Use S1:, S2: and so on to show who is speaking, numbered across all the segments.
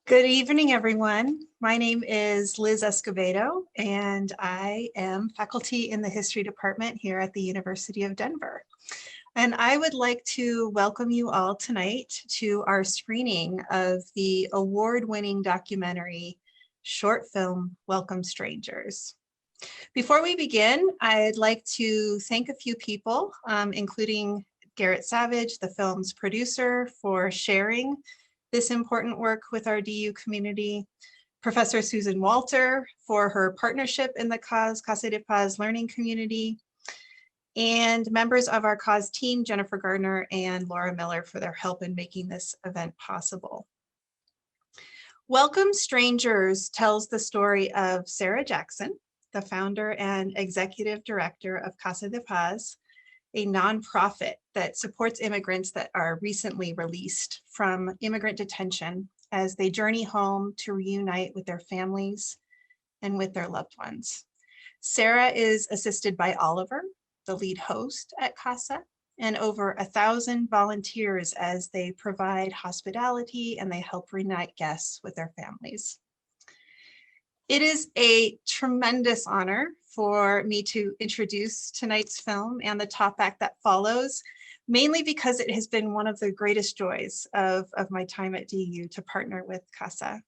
S1: Good evening, everyone. My name is Liz Escobedo, and I am faculty in the History Department here at the University of Denver. And I would like to welcome you all tonight to our screening of the award-winning documentary short film, Welcome Strangers. Before we begin, I'd like to thank a few people, including Garrett Savage, the film's producer, for sharing this important work with our DU community, Professor Susan Walter for her partnership in the Casa de Paz learning community, and members of our CAHSS team, Jennifer Gardner and Laura Miller, for their help in making this event possible. Welcome Strangers tells the story of Sarah Jackson, the founder and executive director of Casa de Paz, a nonprofit that supports immigrants that are recently released from immigrant detention as they journey home to reunite with their families and with their loved ones. Sarah is assisted by Oliver, the lead host at CASA, and over 1,000 volunteers as they provide hospitality and they help reunite guests with their families. It is a tremendous honor for me to introduce tonight's film and the talkback that follows, mainly because it has been one of the greatest joys of my time at DU to partner with CASA.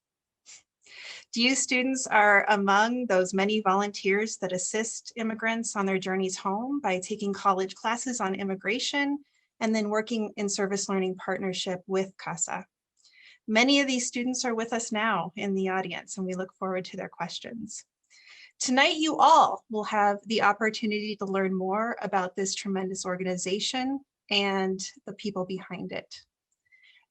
S1: DU students are among those many volunteers that assist immigrants on their journeys home by taking college classes on immigration and then working in service learning partnership with CASA. Many of these students are with us now in the audience, and we look forward to their questions. Tonight, you all will have the opportunity to learn more about this tremendous organization and the people behind it.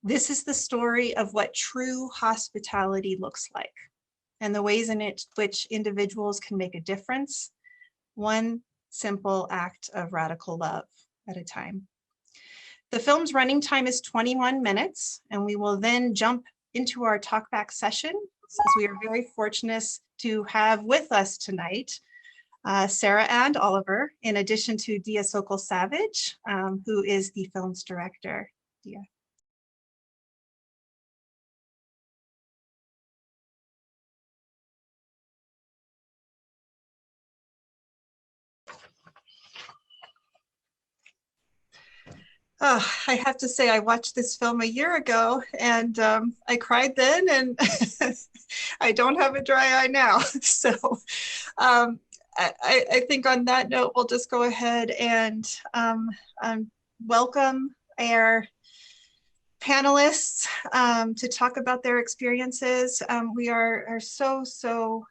S1: This is the story of what true hospitality looks like and the ways in which individuals can make a difference, one simple act of radical love at a time. The film's running time is 21 minutes, and we will then jump into our talkback session, since we are very fortunate to have with us tonight Sarah and Oliver, in addition to Dia Sokol Savage, who is the film's director. Dia. Oh, I have to say, I watched this film a year ago and I cried then, and I don't have a dry eye now. So I think on that note, we'll just go ahead and welcome our panelists to talk about their experiences. We are so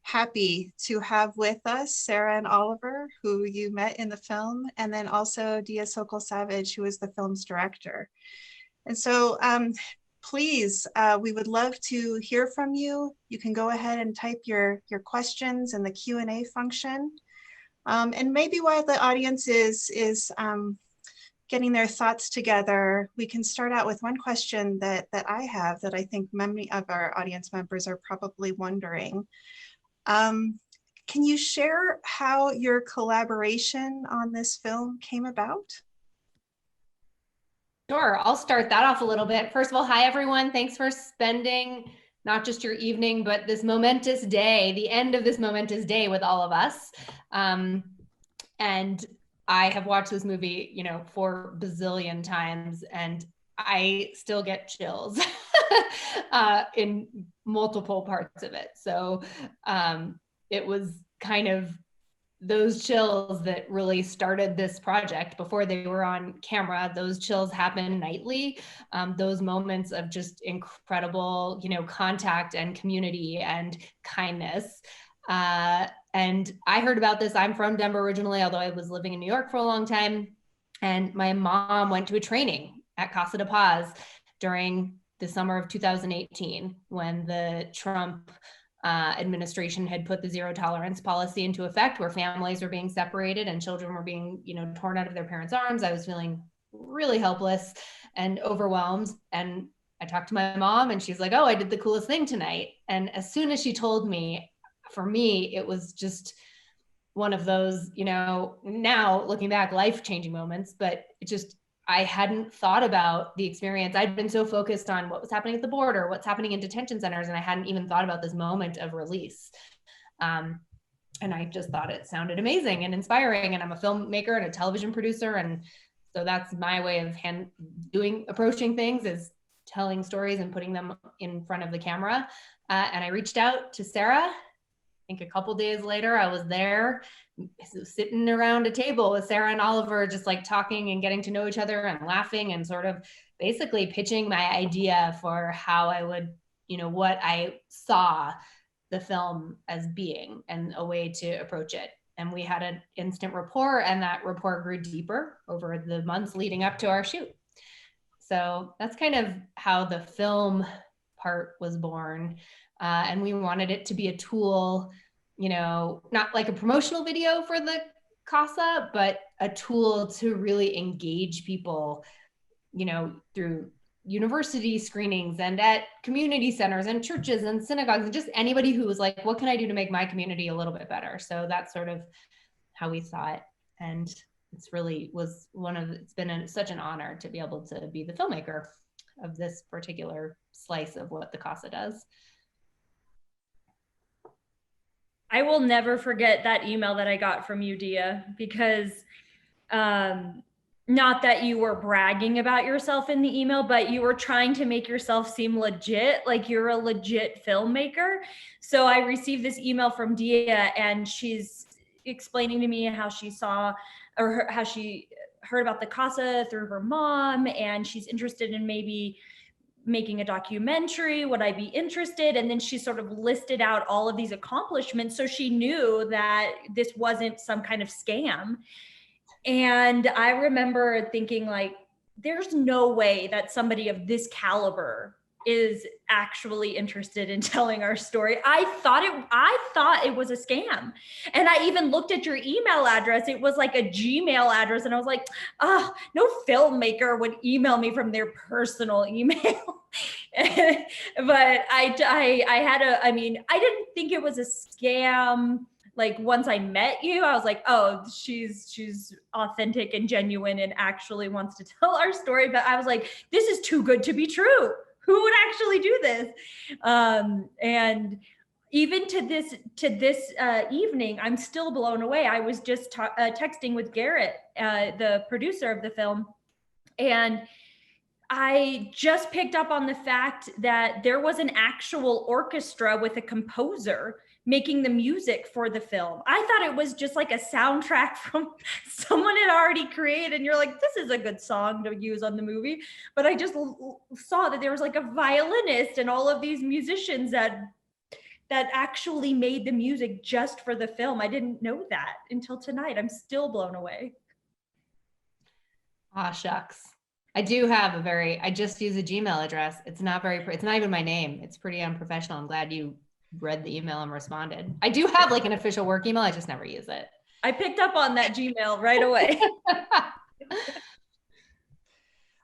S1: happy to have with us Sarah and Oliver, who you met in the film, and then also Dia Sokol Savage, who is the film's director. And so please, we would love to hear from you. You can go ahead and type your questions in the Q&A function. And maybe while the audience is getting their thoughts together, we can start out with one question that I have that I think many of our audience members are probably wondering. Can you share how your collaboration on this film came about?
S2: Sure, I'll start that off a little bit. First of all, hi everyone. Thanks for spending not just your evening, but this momentous day, the end of this momentous day with all of us. And I have watched this movie, 4 bazillion times, and I still get chills in multiple parts of it. So it was kind of those chills that really started this project before they were on camera. Those chills happen nightly. Those moments of just incredible, contact and community and kindness. And I heard about this. I'm from Denver originally, although I was living in New York for a long time. And my mom went to a training at Casa de Paz during the summer of 2018 when the Trump administration had put the zero tolerance policy into effect, where families were being separated and children were being, torn out of their parents' arms. I was feeling really helpless and overwhelmed. And I talked to my mom and she's like, oh, I did the coolest thing tonight. And as soon as she told me, for me, it was just one of those, now looking back, life-changing moments, but it just, I hadn't thought about the experience. I'd been so focused on what was happening at the border, what's happening in detention centers, and I hadn't even thought about this moment of release. And I just thought it sounded amazing and inspiring. And I'm a filmmaker and a television producer. And so that's my way of approaching things, is telling stories and putting them in front of the camera. And I reached out to Sarah. I think a couple days later, I was there sitting around a table with Sarah and Oliver, just like talking and getting to know each other and laughing and sort of basically pitching my idea for how I would, what I saw the film as being and a way to approach it. And we had an instant rapport, and that rapport grew deeper over the months leading up to our shoot. So that's kind of how the film part was born. And we wanted it to be a tool, not like a promotional video for the CAHSS-Casa, but a tool to really engage people, through university screenings and at community centers and churches and synagogues, and just anybody who was like, what can I do to make my community a little bit better? So that's sort of how we saw it. And it's been such an honor to be able to be the filmmaker of this particular slice of what the CAHSS does.
S3: I will never forget that email that I got from you, Dia, because not that you were bragging about yourself in the email, but you were trying to make yourself seem legit, like you're a legit filmmaker. So I received this email from Dia, and she's explaining to me how she saw, or how she heard about the CAHSS through her mom, and she's interested in maybe making a documentary. Would I be interested? And then she sort of listed out all of these accomplishments. So she knew that this wasn't some kind of scam. And I remember thinking, like, there's no way that somebody of this caliber is actually interested in telling our story. I thought it was a scam. And I even looked at your email address. It was like a Gmail address. And I was like, oh, no filmmaker would email me from their personal email. But I didn't think it was a scam. Like, once I met you, I was like, oh, she's authentic and genuine and actually wants to tell our story. But I was like, this is too good to be true. Who would actually do this? And even to this evening, I'm still blown away. I was just texting with Garrett, the producer of the film, and I just picked up on the fact that there was an actual orchestra with a composer making the music for the film. I thought it was just like a soundtrack from someone had already created, and you're like, this is a good song to use on the movie. But I just saw that there was like a violinist and all of these musicians that actually made the music just for the film. I didn't know that until tonight. I'm still blown away.
S2: Ah, shucks. I do have I just use a Gmail address. It's not even my name. It's pretty unprofessional. I'm glad you read the email and responded. I do have like an official work email. I just never use it.
S3: I picked up on that Gmail right away.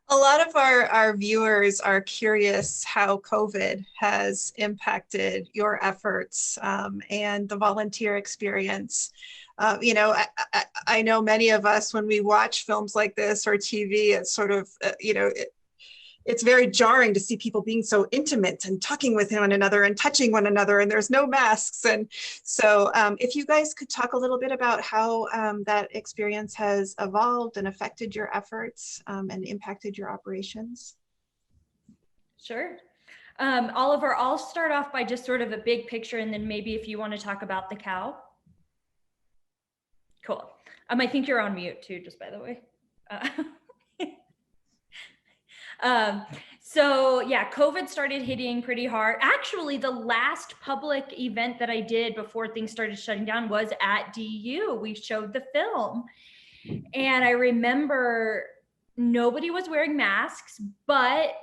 S1: A lot of our viewers are curious how COVID has impacted your efforts and the volunteer experience. I know many of us, when we watch films like this or TV, it's sort of, it's very jarring to see people being so intimate and talking with one another and touching one another, and there's no masks. And so if you guys could talk a little bit about how that experience has evolved and affected your efforts and impacted your operations.
S3: Sure. Oliver, I'll start off by just sort of a big picture, and then maybe if you want to talk about the cow. Cool. I think you're on mute too, just by the way. So yeah, COVID started hitting pretty hard. Actually, the last public event that I did before things started shutting down was at DU. We showed the film. And I remember nobody was wearing masks, but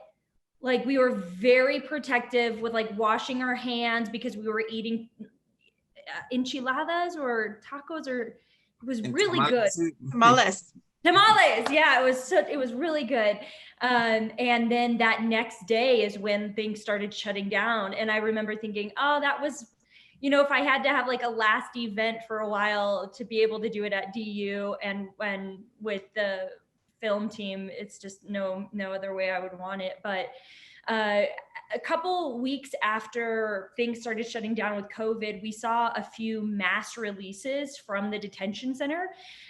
S3: like we were very protective with like washing our hands because we were eating enchiladas or tacos, or it was really good. Tamales, yeah, it was really good. And then that next day is when things started shutting down. And I remember thinking, oh, that was, if I had to have like a last event for a while, to be able to do it at DU and with the film team. It's just no other way I would want it. But a couple weeks after things started shutting down with COVID, we saw a few mass releases from the detention center,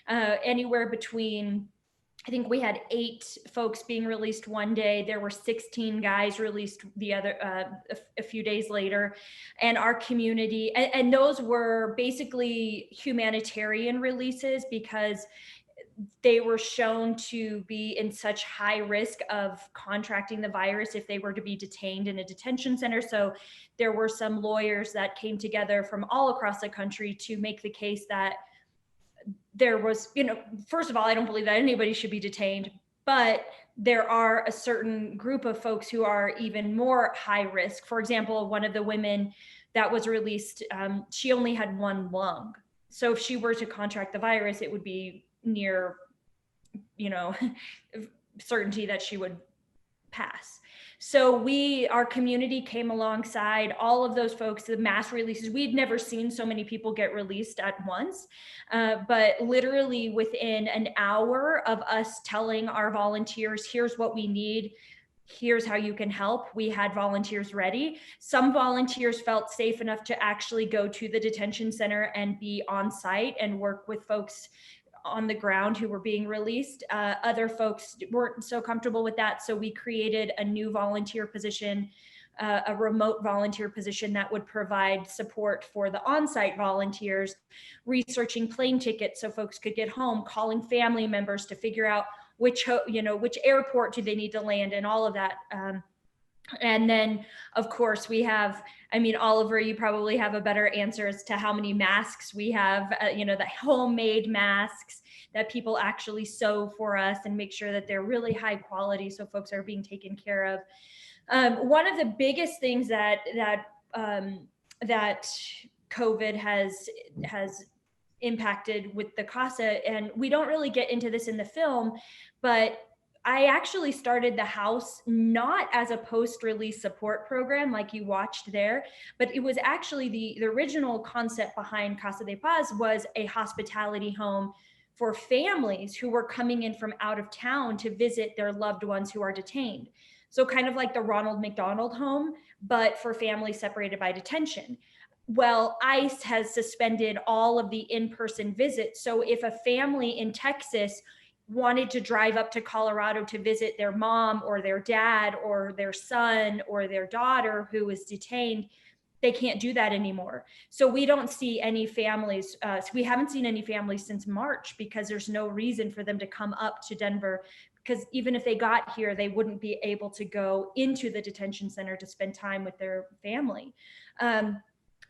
S3: anywhere between, I think we had 8 folks being released one day. There were 16 guys released the other a few days later. And our community, and those were basically humanitarian releases because they were shown to be in such high risk of contracting the virus if they were to be detained in a detention center. So there were some lawyers that came together from all across the country to make the case that there was, first of all, I don't believe that anybody should be detained, but there are a certain group of folks who are even more high risk. For example, one of the women that was released, she only had one lung. So if she were to contract the virus, it would be near, certainty that she would pass. So our community came alongside all of those folks, the mass releases. We'd never seen so many people get released at once, but literally within an hour of us telling our volunteers, here's what we need, here's how you can help, we had volunteers ready. Some volunteers felt safe enough to actually go to the detention center and be on site and work with folks on the ground who were being released. Other folks weren't so comfortable with that. So we created a new volunteer position, a remote volunteer position that would provide support for the on-site volunteers, researching plane tickets so folks could get home, calling family members to figure out which airport do they need to land in, all of that. And then, of course, we have, Oliver, you probably have a better answer as to how many masks we have, the homemade masks that people actually sew for us and make sure that they're really high quality so folks are being taken care of. One of the biggest things that COVID has impacted with the CAHSS, and we don't really get into this in the film, but I actually started the CAHSS not as a post-release support program like you watched there, but it was actually the original concept behind Casa de Paz was a hospitality home for families who were coming in from out of town to visit their loved ones who are detained. So kind of like the Ronald McDonald Home, but for families separated by detention. Well, ICE has suspended all of the in-person visits. So if a family in Texas wanted to drive up to Colorado to visit their mom or their dad or their son or their daughter who is detained, they can't do that anymore. So we don't see any families, we haven't seen any families since March because there's no reason for them to come up to Denver, because even if they got here, they wouldn't be able to go into the detention center to spend time with their family.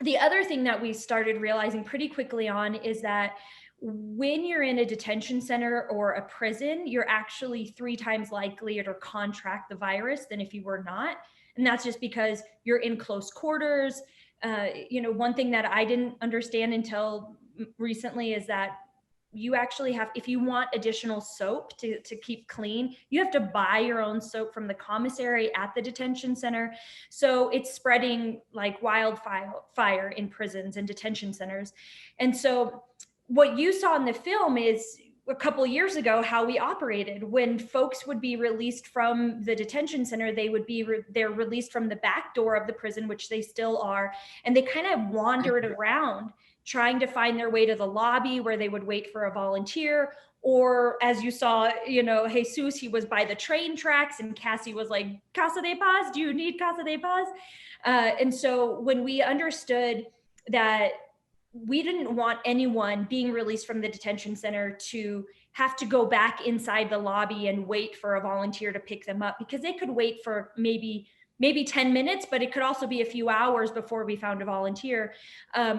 S3: The other thing that we started realizing pretty quickly on is that when you're in a detention center or a prison, you're actually 3 times likelier to contract the virus than if you were not. And that's just because you're in close quarters. One thing that I didn't understand until recently is that you actually have, if you want additional soap to keep clean, you have to buy your own soap from the commissary at the detention center. So it's spreading like wildfire in prisons and detention centers. And so what you saw in the film is a couple of years ago how we operated. When folks would be released from the detention center, they're released from the back door of the prison, which they still are, and they kind of wandered around trying to find their way to the lobby where they would wait for a volunteer. Or as you saw, Jesus, he was by the train tracks and Cassie was like, Casa de Paz, do you need Casa de Paz? And so when we understood that we didn't want anyone being released from the detention center to have to go back inside the lobby and wait for a volunteer to pick them up, because they could wait for maybe 10 minutes, but it could also be a few hours before we found a volunteer.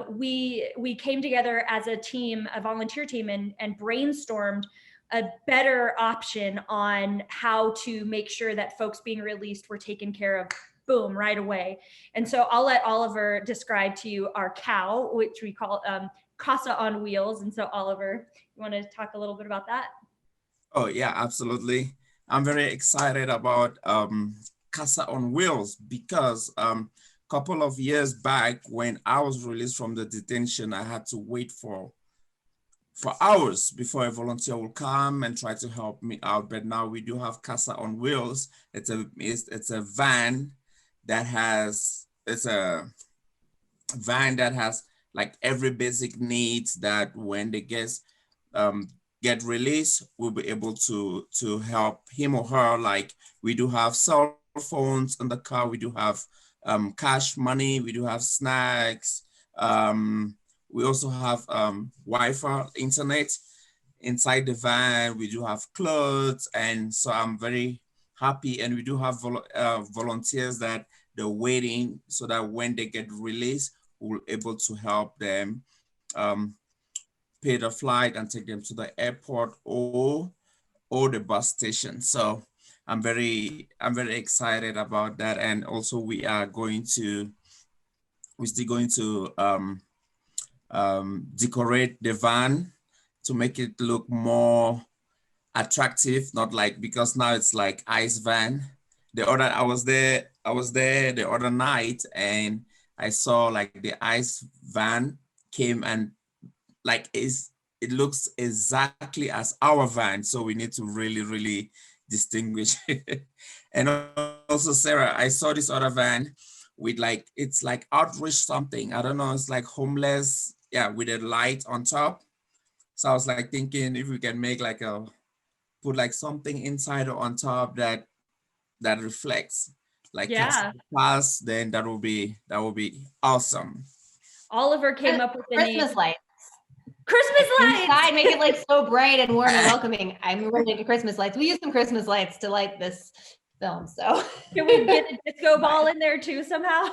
S3: We came together as a team, a volunteer team, and brainstormed a better option on how to make sure that folks being released were taken care of, boom, right away. And so I'll let Oliver describe to you our COW, which we call Casa on Wheels. And so Oliver, you want to talk a little bit about that?
S4: Oh yeah, absolutely. I'm very excited about Casa on Wheels because couple of years back when I was released from the detention, I had to wait for for hours before a volunteer will come and try to help me out. But now we do have Casa on Wheels. It's a van that has, it's a van that has like every basic needs that when the guests get released, we'll be able to help him or her. Like we do have cell phones in the car, we do have cash money, we do have snacks. We also have Wi-Fi internet inside the van. We do have clothes, and so I'm very happy. And we do have volunteers that they're waiting so that when they get released, we're able to help them pay the flight and take them to the airport or the bus station. So I'm very excited about that. And also we're still going to decorate the van to make it look more attractive, not like, because now it's like ice van. I was there the other night and I saw like the ice van came and like it looks exactly as our van. So we need to really distinguish. And also Sarah, I saw this other van with like, it's like outreach something. I don't know, it's like homeless, yeah, with a light on top. So I was like thinking if we can make like put like something inside or on top that reflects like Casa de Paz, then that will be awesome.
S3: Oliver came up with the
S2: Christmas
S3: name.
S2: lights.
S3: Christmas lights!
S2: Inside, make it like so bright and warm and welcoming. I'm really into Christmas lights. We use some Christmas lights to light this film, so.
S3: Can we get a disco ball in there too somehow?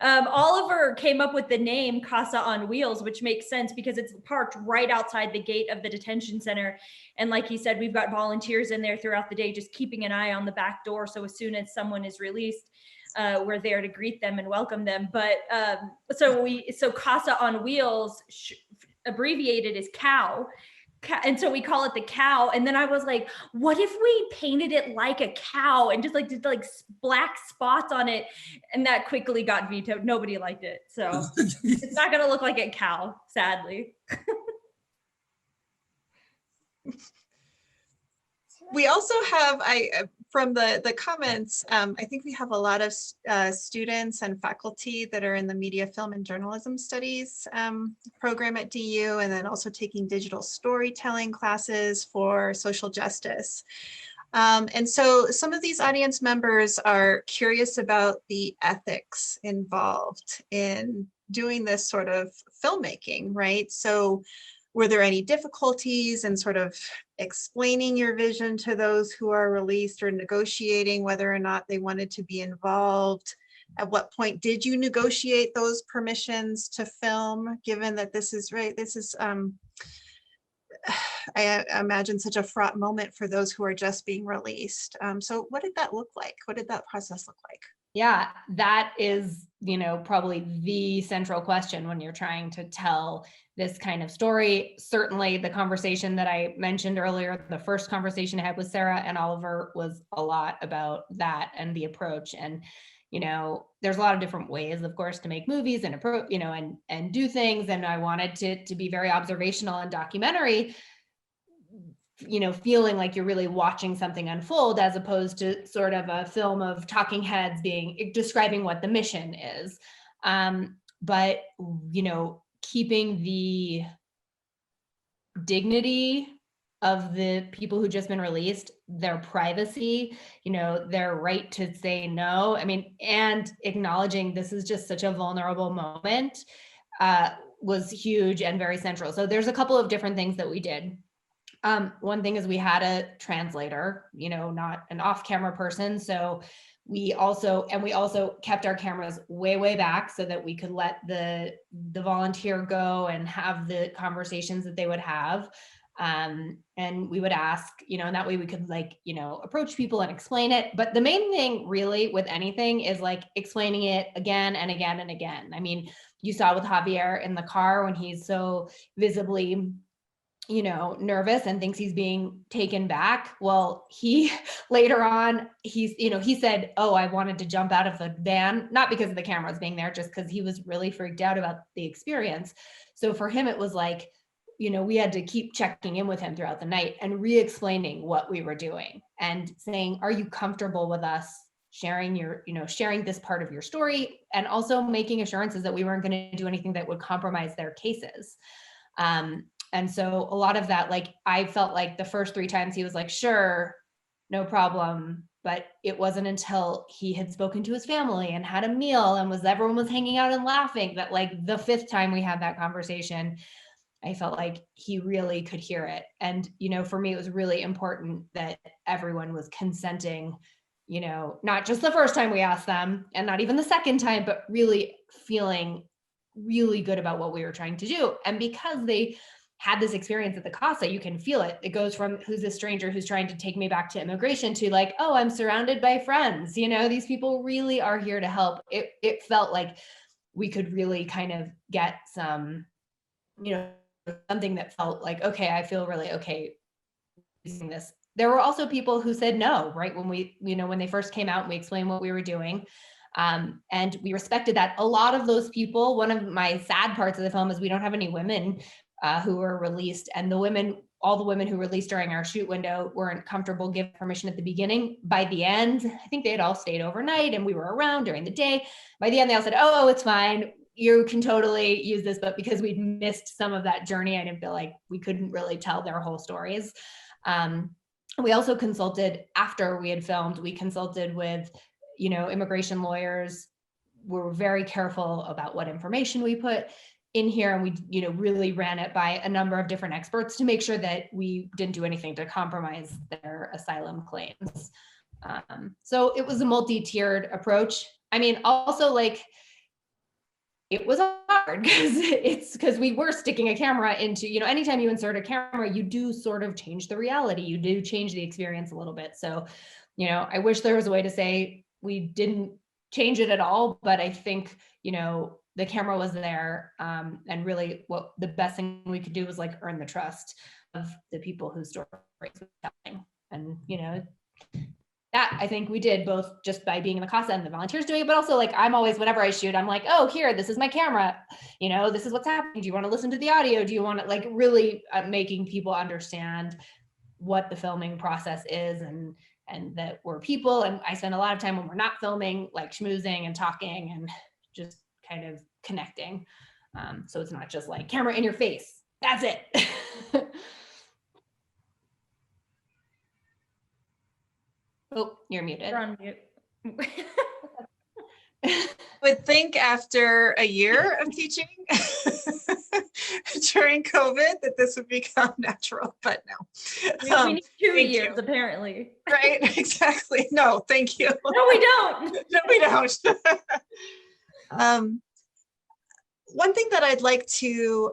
S3: Oliver came up with the name Casa on Wheels, which makes sense because it's parked right outside the gate of the detention center. And like he said, we've got volunteers in there throughout the day, just keeping an eye on the back door. So as soon as someone is released, we're there to greet them and welcome them. But so Casa on Wheels, abbreviated is cow. And so we call it the cow. And then I was like, what if we painted it like a cow and just like did like black spots on it? And that quickly got vetoed. Nobody liked it. So it's not going to look like a cow, sadly.
S1: We also have, from the comments, I think we have a lot of students and faculty that are in the Media, Film, and Journalism Studies program at DU, and then also taking digital storytelling classes for social justice. And so some of these audience members are curious about the ethics involved in doing this sort of filmmaking, right? So were there any difficulties in sort of explaining your vision to those who are released, or negotiating whether or not they wanted to be involved? At what point did you negotiate those permissions to film, given that this is, right, this is, I imagine, such a fraught moment for those who are just being released. So what did that look like? What did that process look like?
S2: Yeah, that is, probably the central question when you're trying to tell this kind of story. Certainly the conversation that I mentioned earlier, the first conversation I had with Sarah and Oliver, was a lot about that and the approach. And, there's a lot of different ways, of course, to make movies and approach, and do things. And I wanted to be very observational and documentary, feeling like you're really watching something unfold, as opposed to sort of a film of talking heads describing what the mission is. But, keeping the dignity of the people who just been released, their privacy, their right to say no, and acknowledging this is just such a vulnerable moment, was huge and very central. So there's a couple of different things that we did. One thing is we had a translator, not an off-camera person. So we also kept our cameras way back so that we could let the volunteer go and have the conversations that they would have. And we would ask, and that way we could approach people and explain it. But the main thing really with anything is like explaining it again and again and again. You saw with Javier in the car when he's so visibly nervous and thinks he's being taken back. Well, he later on, he said, oh, I wanted to jump out of the van, not because of the cameras being there, just because he was really freaked out about the experience. So for him, it was like, we had to keep checking in with him throughout the night and re-explaining what we were doing and saying, are you comfortable with us sharing sharing this part of your story, and also making assurances that we weren't going to do anything that would compromise their cases. And so a lot of that, like, I felt like the first 3 times he was like, sure, no problem. But it wasn't until he had spoken to his family and had a meal and everyone was hanging out and laughing that, like, the 5th time we had that conversation, I felt like he really could hear it. And, for me, it was really important that everyone was consenting, not just the first time we asked them and not even the second time, but really feeling really good about what we were trying to do. And because they had this experience at the CAHSS-A, you can feel it. It goes from who's this stranger who's trying to take me back to immigration to like, oh, I'm surrounded by friends. These people really are here to help. It felt like we could really kind of get some, something that felt like, okay, I feel really okay using this. There were also people who said no, right? When when they first came out and we explained what we were doing. And we respected that. A lot of those people, one of my sad parts of the film is we don't have any women who were released, and all the women who were released during our shoot window weren't comfortable giving permission at the beginning. By the end, I think they had all stayed overnight and we were around during the day. By the end, they all said, oh, it's fine. You can totally use this. But because we'd missed some of that journey, I didn't feel like we couldn't really tell their whole stories. We also consulted after we had filmed, we consulted with, immigration lawyers. We were very careful about what information we put in here, and we, really ran it by a number of different experts to make sure that we didn't do anything to compromise their asylum claims. So it was a multi-tiered approach. I mean, also, like, it was hard because we were sticking a camera into, anytime you insert a camera, you do sort of change the reality. You do change the experience a little bit. So, I wish there was a way to say we didn't change it at all, but I think, the camera was there. And really what the best thing we could do was like earn the trust of the people whose stories we're telling. And, that I think we did both just by being in the CAHSS-A and the volunteers doing it, but also, like, I'm always, whenever I shoot, I'm like, oh, here, this is my camera, this is what's happening. Do you want to listen to the audio? Do you want to, like, really making people understand what the filming process is, and that we're people. And I spend a lot of time when we're not filming, like, schmoozing and talking and just kind of connecting. So it's not just like camera in your face. That's it. Oh, you're muted.
S3: You're on mute.
S1: Would think after a year of teaching during COVID that this would become natural, but no.
S3: We need 2 years, apparently.
S1: Right, exactly. No, thank you.
S3: No, we don't.
S1: No, we don't. One thing that I'd like to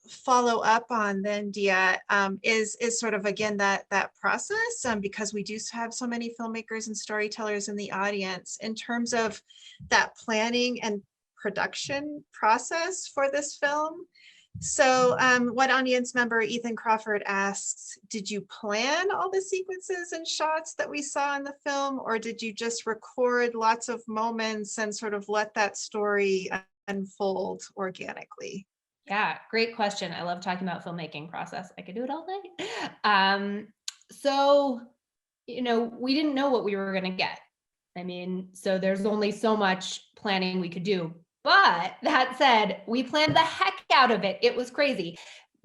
S1: follow up on then, Dia, is sort of, again, that process, because we do have so many filmmakers and storytellers in the audience, in terms of that planning and production process for this film. So one audience member, Ethan Crawford, asks, did you plan all the sequences and shots that we saw in the film, or did you just record lots of moments and sort of let that story unfold organically?
S2: Yeah, great question. I love talking about filmmaking process. I could do it all day. So, we didn't know what we were going to get. I mean, so there's only so much planning we could do. But that said, we planned the heck out of it. It was crazy.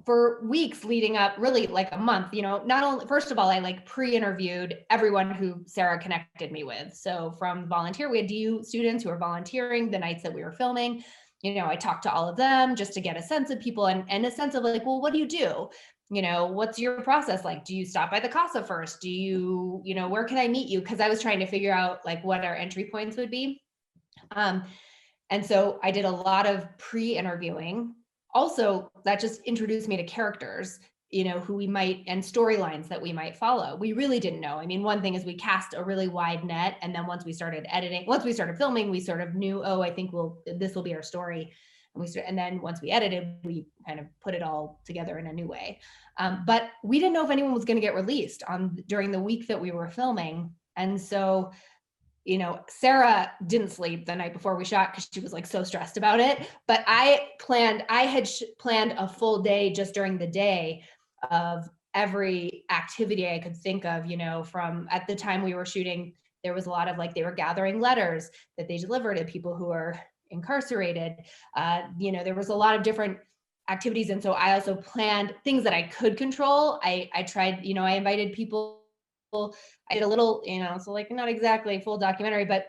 S2: For weeks leading up, really like a month, not only, first of all, I like pre-interviewed everyone who Sarah connected me with. So from volunteer, we had DU students who were volunteering the nights that we were filming. I talked to all of them just to get a sense of people and a sense of like, well, what do you do? What's your process like? Do you stop by the CAHSS-A first? Do you, where can I meet you? Because I was trying to figure out like what our entry points would be. And so I did a lot of pre-interviewing. Also, that just introduced me to characters, who we might, and storylines that we might follow. We really didn't know. I mean, one thing is we cast a really wide net. And then once we started filming, we sort of knew, oh, I think this will be our story. And then once we edited, we kind of put it all together in a new way. But we didn't know if anyone was going to get released during the week that we were filming. And so Sarah didn't sleep the night before we shot because she was like so stressed about it. But I had planned a full day just during the day of every activity I could think of, from at the time we were shooting, there was a lot of they were gathering letters that they delivered to people who are incarcerated. There was a lot of different activities. And so I also planned things that I could control. I tried, I invited people. I did a little, so not exactly a full documentary, but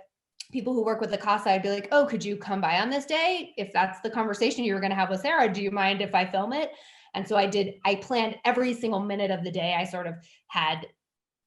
S2: people who work with the CAHSS, I'd be like, oh, could you come by on this day? If that's the conversation you were going to have with Sarah, do you mind if I film it? And so I planned every single minute of the day. I sort of had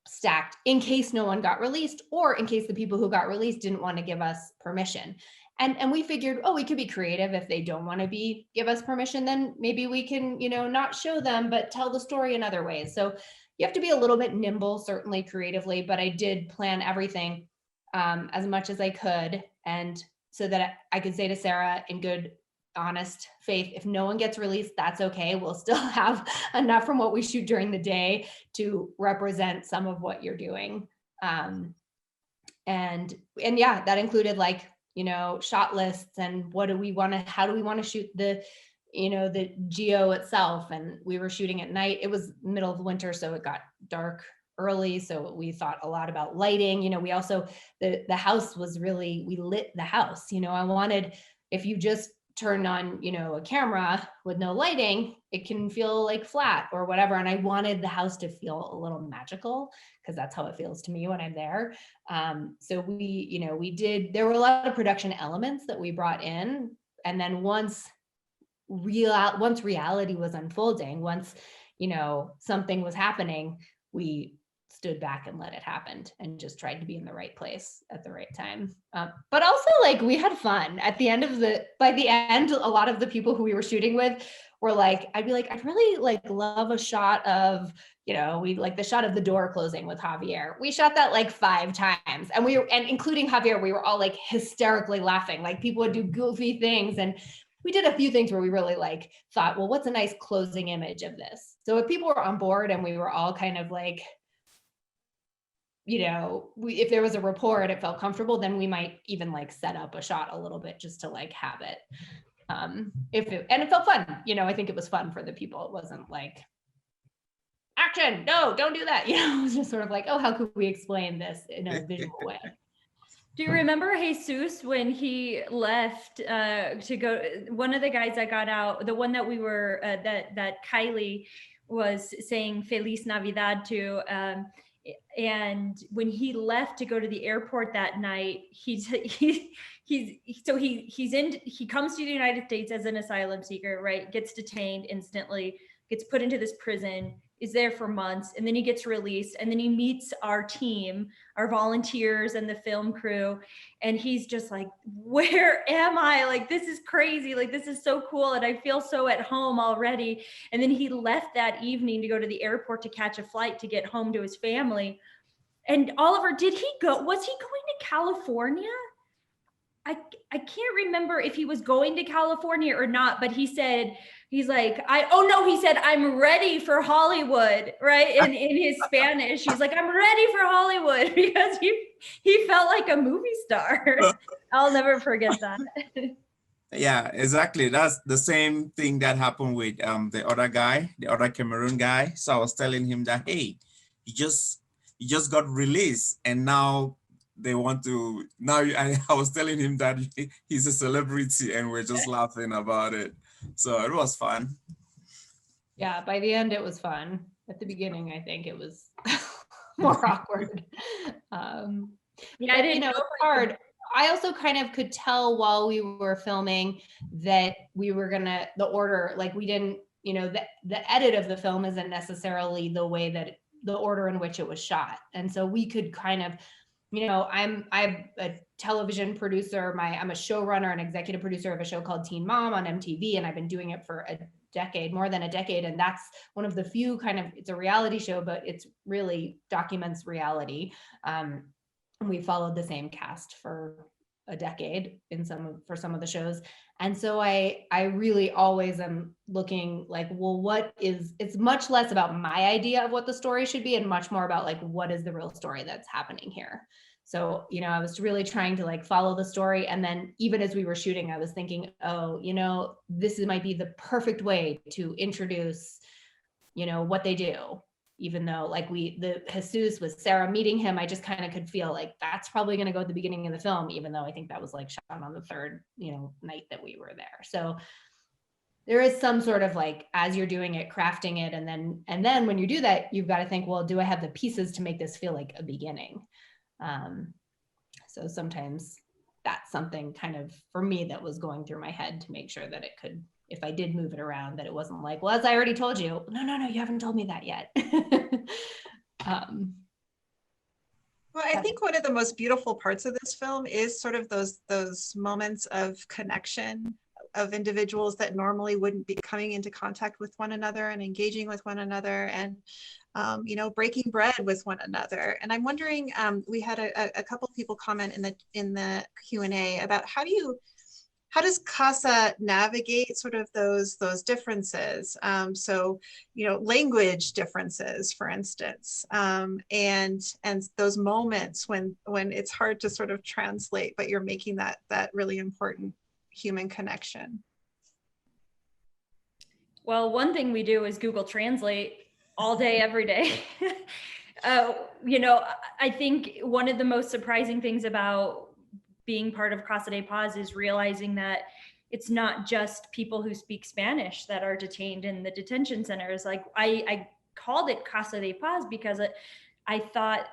S2: stacked in case no one got released, or in case the people who got released didn't want to give us permission. And we figured, we could be creative. If they don't want to give us permission, then maybe we can, not show them, but tell the story in other ways. So you have to be a little bit nimble, certainly creatively, but I did plan everything as much as I could. And so that I could say to Sarah in good, honest faith, if no one gets released, that's okay. We'll still have enough from what we shoot during the day to represent some of what you're doing. And yeah, that included shot lists and how do we want to shoot the geo itself. And we were shooting at night. It was middle of winter, so it got dark early. So we thought a lot about lighting. We also, the house was really, we lit the house. I wanted, if you just turn on, a camera with no lighting, it can feel flat or whatever. And I wanted the house to feel a little magical because that's how it feels to me when I'm there. So there were a lot of production elements that we brought in. And then once reality was unfolding, once, something was happening, we stood back and let it happen and just tried to be in the right place at the right time. But also we had fun at the end by the end, a lot of the people who we were shooting with were I'd be I'd really love a shot of, we the shot of the door closing with Javier. We shot that 5 times and including Javier, we were all hysterically laughing. People would do goofy things. And we did a few things where we really thought, well, what's a nice closing image of this? So if people were on board and we were all kind of if there was a rapport and it felt comfortable, then we might even set up a shot a little bit just to have it. And it felt fun. I think it was fun for the people. It wasn't action, no, don't do that. It was just sort of oh, how could we explain this in a visual way?
S3: Do you remember Jesus when he left to go? One of the guys that got out, the one that we were that Kylie was saying Feliz Navidad to, and when he left to go to the airport that night, he comes to the United States as an asylum seeker, right? Gets detained instantly, gets put into this prison, is there for months, and then he gets released, and then he meets our team, our volunteers and the film crew, and he's just where am I? This is crazy. This is so cool, and I feel so at home already. And then he left that evening to go to the airport to catch a flight to get home to his family. And Oliver, was he going to California? I can't remember if he was going to California or not, but he said, he said, I'm ready for Hollywood, right? In his Spanish, he's I'm ready for Hollywood, because he felt like a movie star. I'll never forget that.
S4: Yeah, exactly. That's the same thing that happened with the other Cameroon guy. So I was telling him that, hey, he just got released, and now they want to, I was telling him that he's a celebrity, and we're just laughing about it. So it was fun.
S2: Yeah, by the end, it was fun. At the beginning, I think it was more awkward. Yeah, I didn't know. It's hard. I also kind of could tell while we were filming that we were the order, we didn't, the edit of the film isn't necessarily the way that the order in which it was shot. And so we could kind of, I'm a television producer. I'm a showrunner and executive producer of a show called Teen Mom on MTV, and I've been doing it for more than a decade. And that's one of the few it's a reality show, but it's really documents reality. And we followed the same cast for a decade for some of the shows. And so I really always am looking it's much less about my idea of what the story should be and much more about what is the real story that's happening here. So, you know, I was really trying to like follow the story. And then even as we were shooting, I was thinking, oh, you know, might be the perfect way to introduce, you know, what they do. Even though like the Jesus with Sarah meeting him, I just kind of could feel like that's probably going to go at the beginning of the film, even though I think that was like shot on the third, you know, night that we were there. So there is some sort of like, as you're doing it, crafting it. And then when you do that, you've got to think, well, do I have the pieces to make this feel like a beginning? So sometimes that's something kind of for me that was going through my head to make sure that it could, if I did move it around, that it wasn't like, well, as I already told you, no, you haven't told me that yet.
S1: Well, I think one of the most beautiful parts of this film is sort of those moments of connection of individuals that normally wouldn't be coming into contact with one another and engaging with one another and, you know, breaking bread with one another. And I'm wondering, we had a couple people comment in the Q&A about how does CASA navigate sort of those differences? So, you know, language differences, for instance, and those moments when it's hard to sort of translate, but you're making that really important human connection.
S3: Well, one thing we do is Google Translate all day, every day. You know, I think one of the most surprising things about being part of Casa de Paz is realizing that it's not just people who speak Spanish that are detained in the detention centers. Like I called it Casa de Paz because I thought,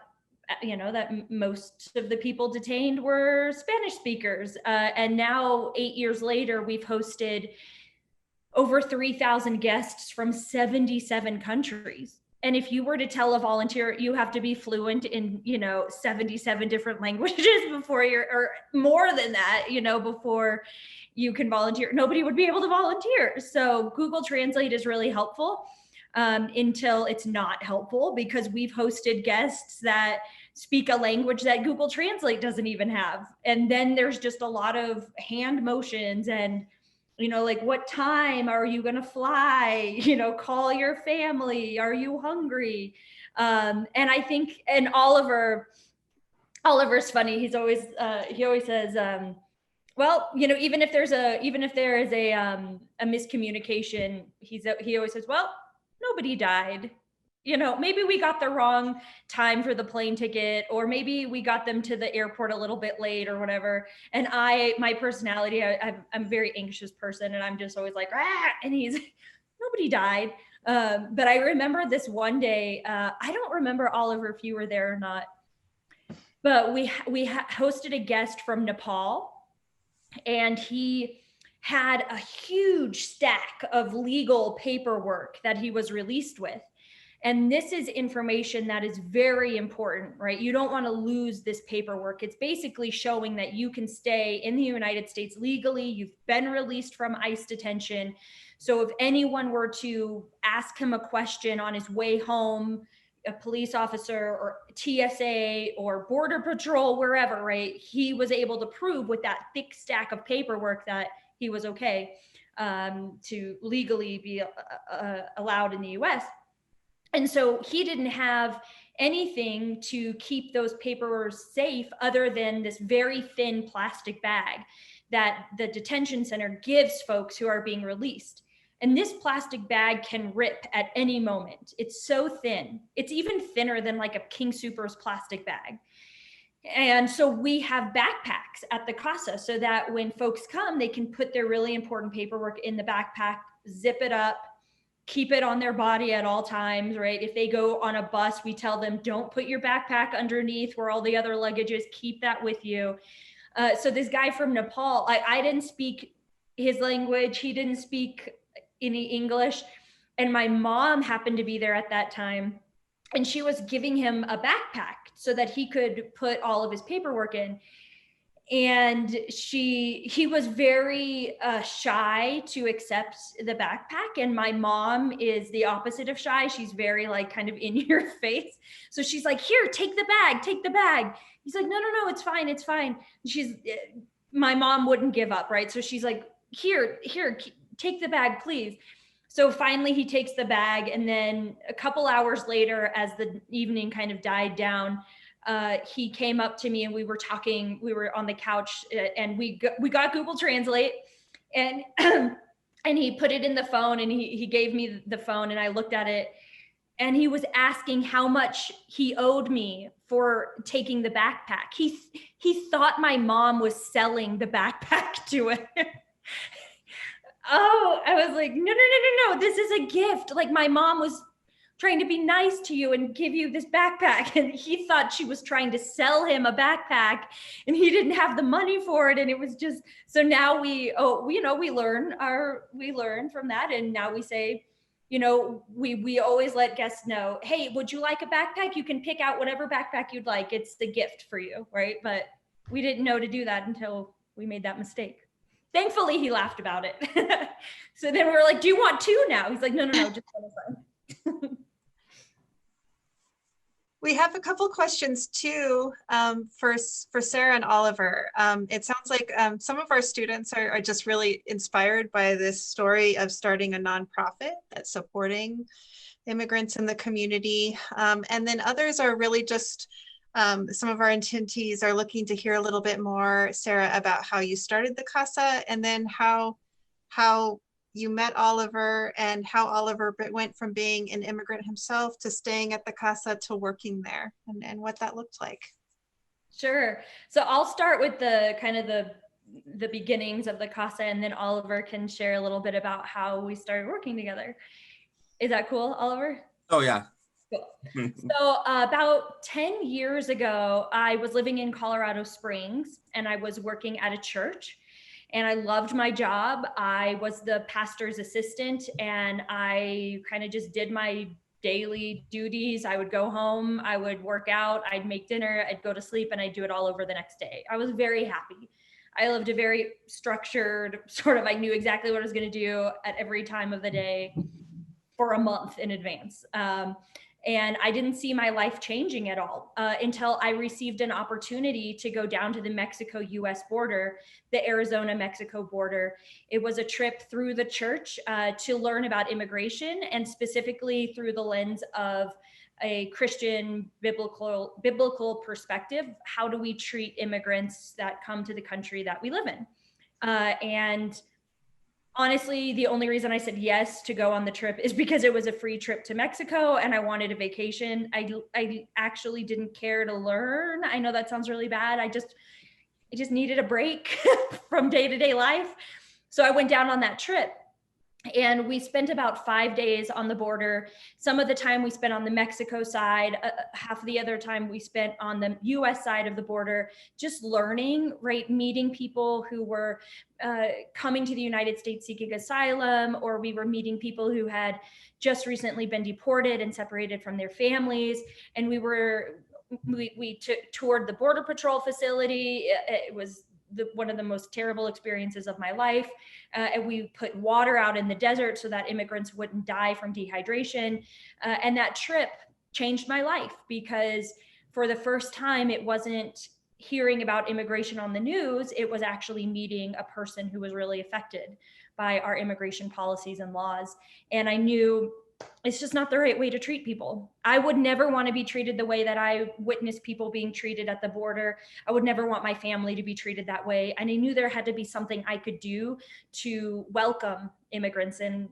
S3: you know, that most of the people detained were Spanish speakers. And now 8 years later, we've hosted over 3,000 guests from 77 countries. And if you were to tell a volunteer, you have to be fluent in, you know, 77 different languages before or more than that, you know, before you can volunteer, nobody would be able to volunteer. So Google Translate is really helpful until it's not helpful, because we've hosted guests that speak a language that Google Translate doesn't even have. And then there's just a lot of hand motions and, you know, like, what time are you going to fly? You know, call your family. Are you hungry? And I think, and Oliver's funny. He always says, well, you know, even if there is a miscommunication, he always says, well, nobody died. You know, maybe we got the wrong time for the plane ticket, or maybe we got them to the airport a little bit late or whatever. And my personality, I'm a very anxious person, and I'm just always like, and he's, nobody died. But I remember this one day, I don't remember, Oliver, if you were there or not, but we hosted a guest from Nepal, and he had a huge stack of legal paperwork that he was released with. And this is information that is very important, right? You don't want to lose this paperwork. It's basically showing that you can stay in the United States legally. You've been released from ICE detention. So if anyone were to ask him a question on his way home, a police officer or TSA or Border Patrol, wherever, right, he was able to prove with that thick stack of paperwork that he was okay to legally be allowed in the US. And so he didn't have anything to keep those papers safe other than this very thin plastic bag that the detention center gives folks who are being released. And this plastic bag can rip at any moment. It's so thin. It's even thinner than like a King Soopers plastic bag. And so we have backpacks at the CASA so that when folks come, they can put their really important paperwork in the backpack, zip it up, keep it on their body at all times, right? If they go on a bus, we tell them, don't put your backpack underneath where all the other luggage is, keep that with you. So this guy from Nepal, I didn't speak his language. He didn't speak any English. And my mom happened to be there at that time. And she was giving him a backpack so that he could put all of his paperwork in. And he was very shy to accept the backpack. And my mom is the opposite of shy. She's very like kind of in your face. So she's like, here, take the bag, take the bag. He's like, no, it's fine, it's fine. My mom wouldn't give up, right? So she's like, here, take the bag, please. So finally he takes the bag. And then a couple hours later, as the evening kind of died down, he came up to me and we were talking, we were on the couch and we got Google Translate, and and he put it in the phone, and he gave me the phone, and I looked at it, and he was asking how much he owed me for taking the backpack. He thought my mom was selling the backpack to him. Oh, I was like, no, this is a gift. Like, my mom was trying to be nice to you and give you this backpack. And he thought she was trying to sell him a backpack, and he didn't have the money for it. And it was just, so now we learn from that. And now we say, we always let guests know, hey, would you like a backpack? You can pick out whatever backpack you'd like. It's the gift for you, right? But we didn't know to do that until we made that mistake. Thankfully, he laughed about it. So then we were like, do you want two now? He's like, no, just one.
S1: We have a couple questions too for Sarah and Oliver. It sounds like some of our students are just really inspired by this story of starting a nonprofit that's supporting immigrants in the community. And then others are really just, some of our attendees are looking to hear a little bit more, Sarah, about how you started the CAHSS, and then how you met Oliver, and how Oliver went from being an immigrant himself to staying at the CAHSS to working there, and what that looked like.
S3: Sure. So I'll start with the beginnings of the CAHSS, and then Oliver can share a little bit about how we started working together. Is that cool, Oliver?
S4: Oh, yeah.
S3: Cool. So about 10 years ago, I was living in Colorado Springs, and I was working at a church. And I loved my job. I was the pastor's assistant, and I kind of just did my daily duties. I would go home, I would work out, I'd make dinner, I'd go to sleep, and I'd do it all over the next day. I was very happy. I lived a very structured I knew exactly what I was going to do at every time of the day for a month in advance. And I didn't see my life changing at all until I received an opportunity to go down to the Mexico-US border, the Arizona-Mexico border. It was a trip through the church to learn about immigration, and specifically through the lens of a Christian biblical perspective. How do we treat immigrants that come to the country that we live in? And honestly, the only reason I said yes to go on the trip is because it was a free trip to Mexico and I wanted a vacation. I actually didn't care to learn. I know that sounds really bad. I just needed a break from day-to-day life. So I went down on that trip, and we spent about 5 days on the border. Some of the time we spent on the Mexico side, half of the other time we spent on the US side of the border, just learning, right? Meeting people who were coming to the United States seeking asylum, or we were meeting people who had just recently been deported and separated from their families. And we toured the Border Patrol facility. It was one of the most terrible experiences of my life. And we put water out in the desert so that immigrants wouldn't die from dehydration. And that trip changed my life, because for the first time, it wasn't hearing about immigration on the news. It was actually meeting a person who was really affected by our immigration policies and laws. And I knew it's just not the right way to treat people. I would never want to be treated the way that I witnessed people being treated at the border. I would never want my family to be treated that way. And I knew there had to be something I could do to welcome immigrants and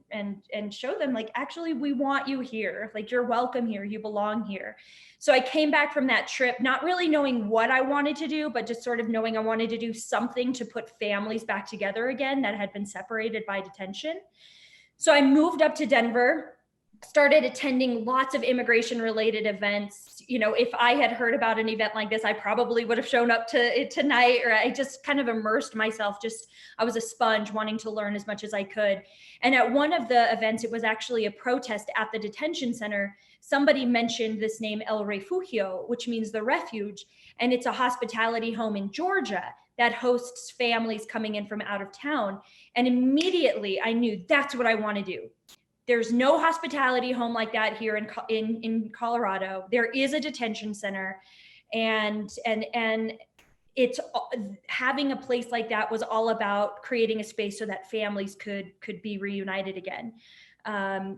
S3: show them, like, actually, we want you here. Like, you're welcome here. You belong here. So I came back from that trip, not really knowing what I wanted to do, but just sort of knowing I wanted to do something to put families back together again that had been separated by detention. So I moved up to Denver, started attending lots of immigration related events. You know, if I had heard about an event like this, I probably would have shown up to it tonight, or I just kind of immersed myself. I was a sponge wanting to learn as much as I could. And at one of the events, it was actually a protest at the detention center. Somebody mentioned this name El Refugio, which means the refuge. And it's a hospitality home in Georgia that hosts families coming in from out of town. And immediately I knew that's what I want to do. There's no hospitality home like that here in Colorado. There is a detention center, and it's having a place like that was all about creating a space so that families could be reunited again.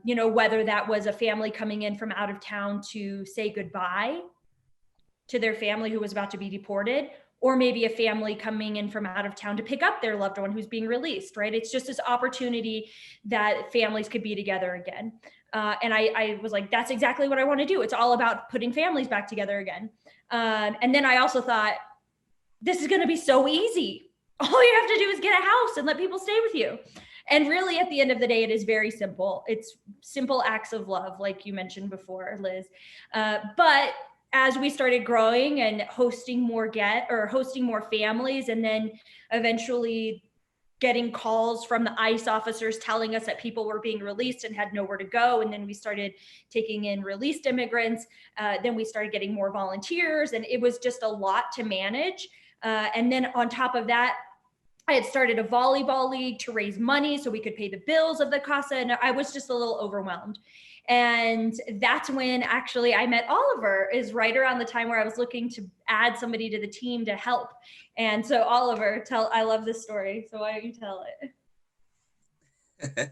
S3: You know, whether that was a family coming in from out of town to say goodbye, to their family who was about to be deported, or maybe a family coming in from out of town to pick up their loved one who's being released, right? It's just this opportunity that families could be together again. And I was like, that's exactly what I want to do. It's all about putting families back together again. And then I also thought, this is going to be so easy. All you have to do is get a house and let people stay with you. And really, at the end of the day, it is very simple. It's simple acts of love, like you mentioned before, Liz. But as we started growing and hosting more families, and then eventually getting calls from the ICE officers telling us that people were being released and had nowhere to go. And then we started taking in released immigrants. Then we started getting more volunteers, and it was just a lot to manage. And then on top of that, I had started a volleyball league to raise money so we could pay the bills of the CAHSS, and I was just a little overwhelmed. And that's when actually I met Oliver, is right around the time where I was looking to add somebody to the team to help. And so Oliver, I love this story. So why don't you tell
S4: it?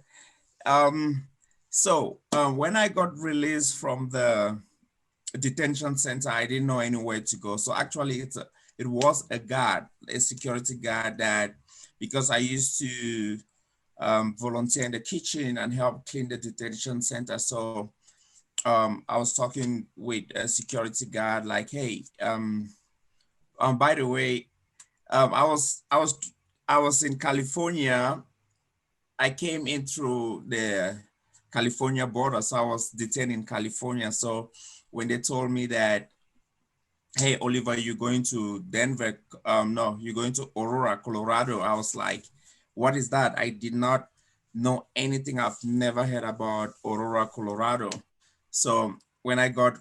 S4: When I got released from the detention center, I didn't know anywhere to go. So actually it was a security guard that, because I used to volunteer in the kitchen and help clean the detention center. So I was talking with a security guard like, hey, by the way, I was in California. I came in through the California border, so I was detained in California. So when they told me that, hey, Oliver, you're going to Denver, no, you're going to Aurora, Colorado, I was like, what is that? I did not know anything. I've never heard about Aurora, Colorado. So when I came,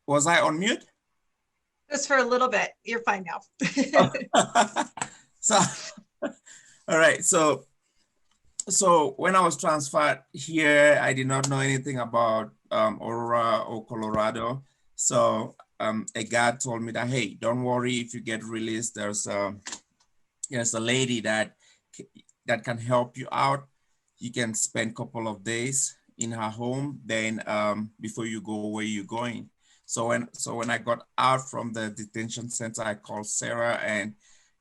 S4: was I on mute?
S1: Just for a little bit. You're fine now.
S4: So, all right. So when I was transferred here, I did not know anything about Aurora or Colorado. So a guard told me that, hey, don't worry, if you get released, there's a lady that can help you out. You can spend a couple of days in her home, then before you go where you're going. So when I got out from the detention center, I called Sarah, and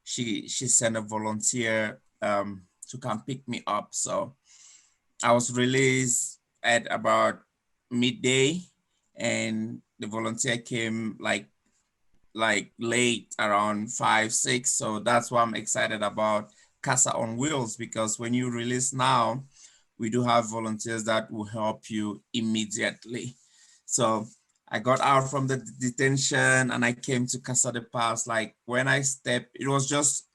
S4: she sent a volunteer to come pick me up. So I was released at about midday, and the volunteer came like late, around 5, 6. So that's why I'm excited about Casa on Wheels, because when you release now, we do have volunteers that will help you immediately. So I got out from the detention and I came to Casa de Paz. Like when I stepped, it was just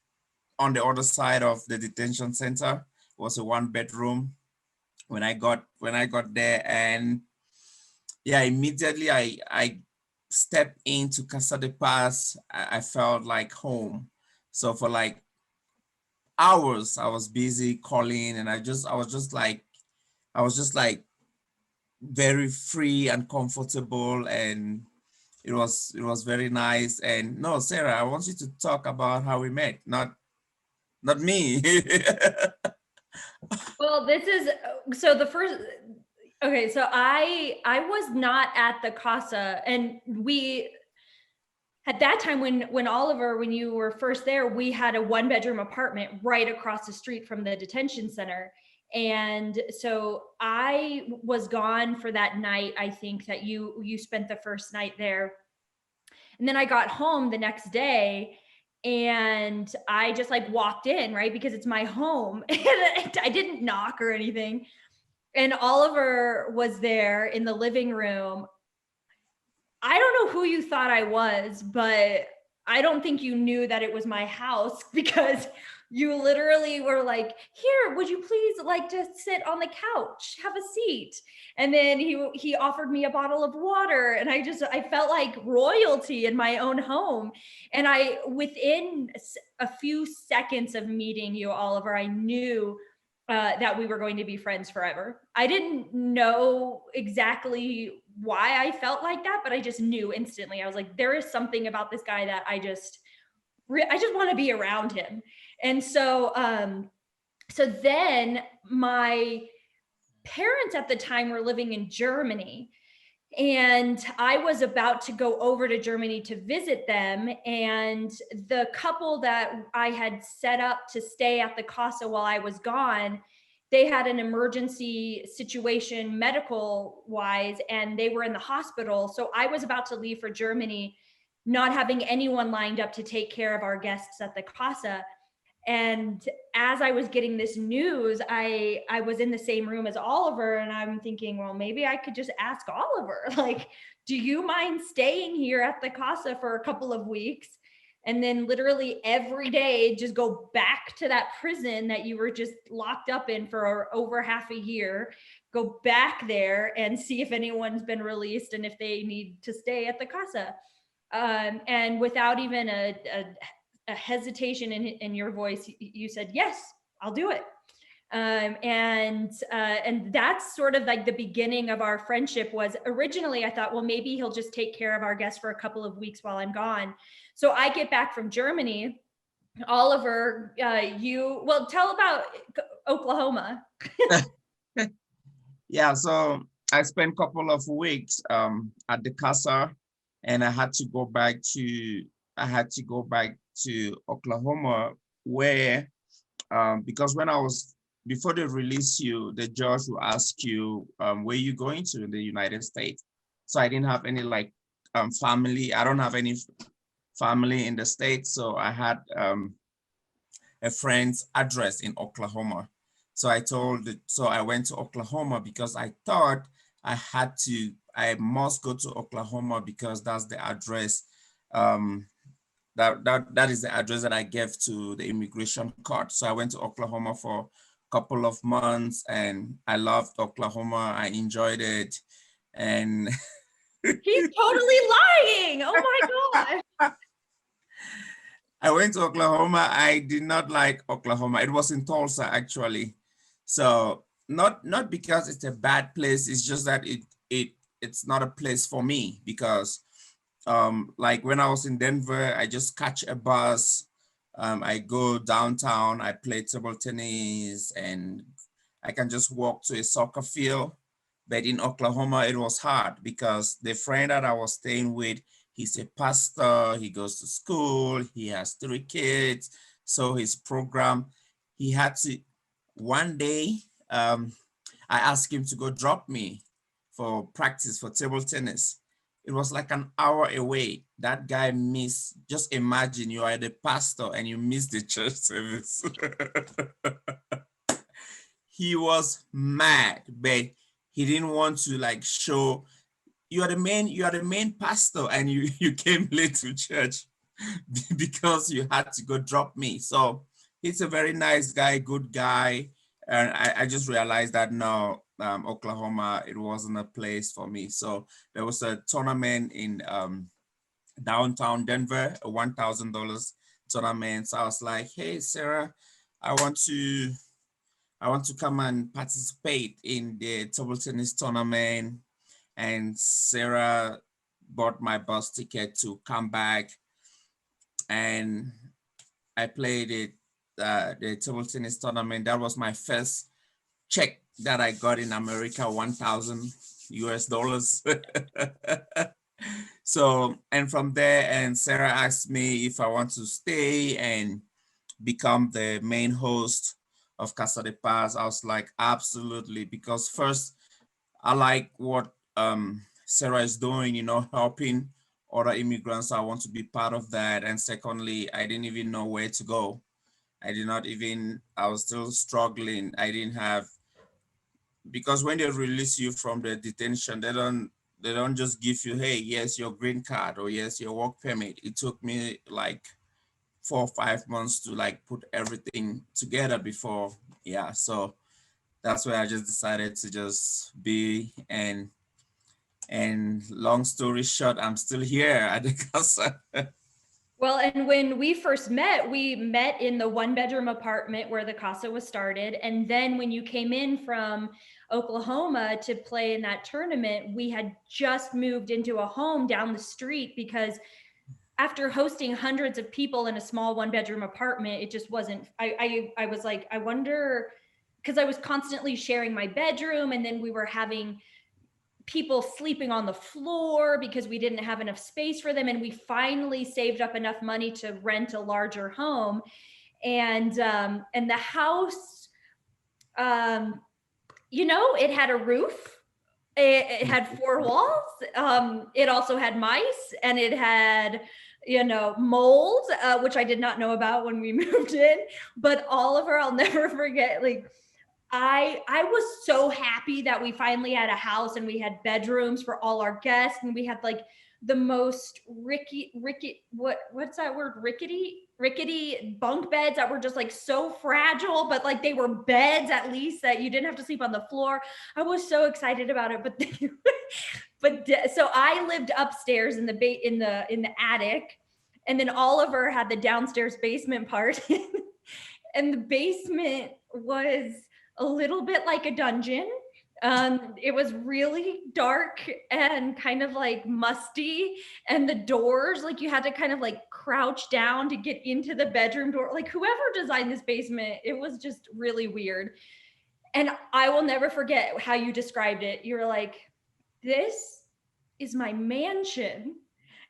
S4: on the other side of the detention center. It was a 1-bedroom. When I got there, and yeah, immediately I stepped into Casa de Paz. I felt like home. So for like hours, I was busy calling, and I was just like very free and comfortable, and it was very nice. And no, Sarah, I want you to talk about how we met, not me.
S3: Well, this is so the first. Okay, so I was not at the CASA, and we at that time when Oliver, when you were first there, we had a 1-bedroom apartment right across the street from the detention center. And so I was gone for that night. I think that you spent the first night there. And then I got home the next day, and I just like walked in, right? Because it's my home. And I didn't knock or anything. And Oliver was there in the living room. I don't know who you thought I was, but I don't think you knew that it was my house, because you literally were like, here, would you please like to sit on the couch, have a seat? And then he offered me a bottle of water, and I felt like royalty in my own home. And within a few seconds of meeting you, Oliver, I knew that we were going to be friends forever. I didn't know exactly why I felt like that, but I just knew instantly. I was like, there is something about this guy that I just want to be around him. And so, so then parents at the time were living in Germany. And I was about to go over to Germany to visit them. And the couple that I had set up to stay at the Casa while I was gone, they had an emergency situation medical wise, and they were in the hospital. So I was about to leave for Germany, not having anyone lined up to take care of our guests at the Casa. And as I was getting this news, I was in the same room as Oliver, and I'm thinking, well, maybe I could just ask Oliver, like, do you mind staying here at the Casa for a couple of weeks? And then literally every day, just go back to that prison that you were just locked up in for over half a year, go back there and see if anyone's been released and if they need to stay at the Casa. And without even a hesitation in your voice, you said, yes, I'll do it. And that's sort of like the beginning of our friendship. Was originally I thought, well, maybe he'll just take care of our guests for a couple of weeks while I'm gone. So I get back from Germany. Oliver, tell about Oklahoma.
S4: Yeah, so I spent a couple of weeks at the Casa, and I had to go back to Oklahoma, where because before they release you, the judge will ask you where you going to in the United States. So I didn't have any family. I don't have any family in the States, so I had a friend's address in Oklahoma. So I went to Oklahoma because I thought I must go to Oklahoma because that's the address. That is the address that I gave to the immigration court. So I went to Oklahoma for a couple of months, and I loved Oklahoma. I enjoyed it. And
S3: he's totally lying. Oh my God.
S4: I went to Oklahoma. I did not like Oklahoma. It was in Tulsa, actually. So not because it's a bad place. It's just that it's not a place for me, because like when I was in Denver, I just catch a bus. I go downtown, I play table tennis, and I can just walk to a soccer field. But in Oklahoma, it was hard because the friend that I was staying with, he's a pastor, he goes to school, he has 3 kids. So his program, he had to, one day, I asked him to go drop me for practice for table tennis. It was like an hour away. That guy missed, just imagine you are the pastor and you miss the church service. He was mad, but he didn't want to show, you are the main pastor and you came late to church because you had to go drop me. So he's a very nice guy, good guy. And I just realized that no, Oklahoma, it wasn't a place for me. So there was a tournament in downtown Denver, a $1,000 tournament. So I was like, hey, Sarah, I want to come and participate in the table tennis tournament. And Sarah bought my bus ticket to come back. And I played it, the table tennis tournament. That was my first check that I got in America, $1,000 US. So, and from there, and Sarah asked me if I want to stay and become the main host of Casa de Paz. I was like, absolutely, because first, I like what Sarah is doing, helping other immigrants. I want to be part of that. And secondly, I didn't even know where to go. I was still struggling. I didn't have, because when they release you from the detention, they don't just give you, hey, yes, your green card, or yes, your work permit. It took me like 4 or 5 months to put everything together before, yeah. So that's where I just decided to just be, and long story short, I'm still here at the Casa.
S3: Well, and when we first met, we met in the 1-bedroom apartment where the Casa was started. And then when you came in from Oklahoma to play in that tournament, we had just moved into a home down the street, because after hosting hundreds of people in a small 1-bedroom apartment, it just wasn't, I was like, I wonder because I was constantly sharing my bedroom, and then we were having people sleeping on the floor because we didn't have enough space for them. And we finally saved up enough money to rent a larger home. And the house, you know, it had a roof. It had 4 walls. It also had mice, and it had, you know, mold, which I did not know about when we moved in. But Oliver, I'll never forget, like, I was so happy that we finally had a house and we had bedrooms for all our guests, and we had like the most what's that word? Rickety bunk beds that were just like so fragile, but like they were beds at least that you didn't have to sleep on the floor. I was so excited about it, so I lived upstairs in the attic, and then Oliver had the downstairs basement part, and the basement was a little bit like a dungeon. It was really dark and kind of like musty, and the doors, like you had to kind of like crouch down to get into the bedroom door. Like whoever designed this basement, it was just really weird. And I will never forget how you described it. You were like, this is my mansion.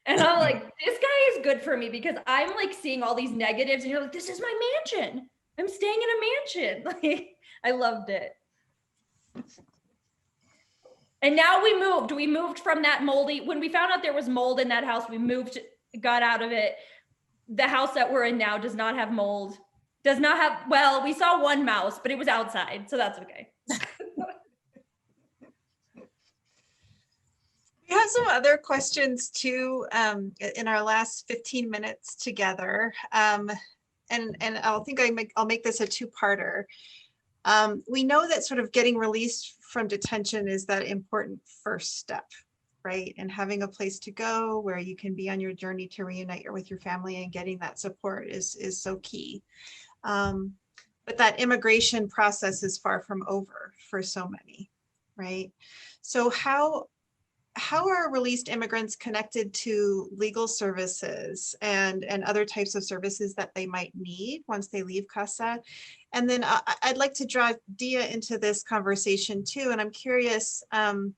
S3: And I'm like, this guy is good for me, because I'm like seeing all these negatives, and you're like, this is my mansion. I'm staying in a mansion. Like, I loved it. And now we moved from that moldy, when we found out there was mold in that house, we got out of it. The house that we're in now does not have mold, well, we saw one mouse, but it was outside, so that's okay.
S1: We have some other questions too, in our last 15 minutes together. And I'll make this a 2-parter. We know that sort of getting released from detention is that important first step, right? And having a place to go where you can be on your journey to reunite with your family, and getting that support is so key. But that immigration process is far from over for so many, right? So how are released immigrants connected to legal services and other types of services that they might need once they leave CAHSS-Casa? And then I'd like to draw Dia into this conversation too. And I'm curious, and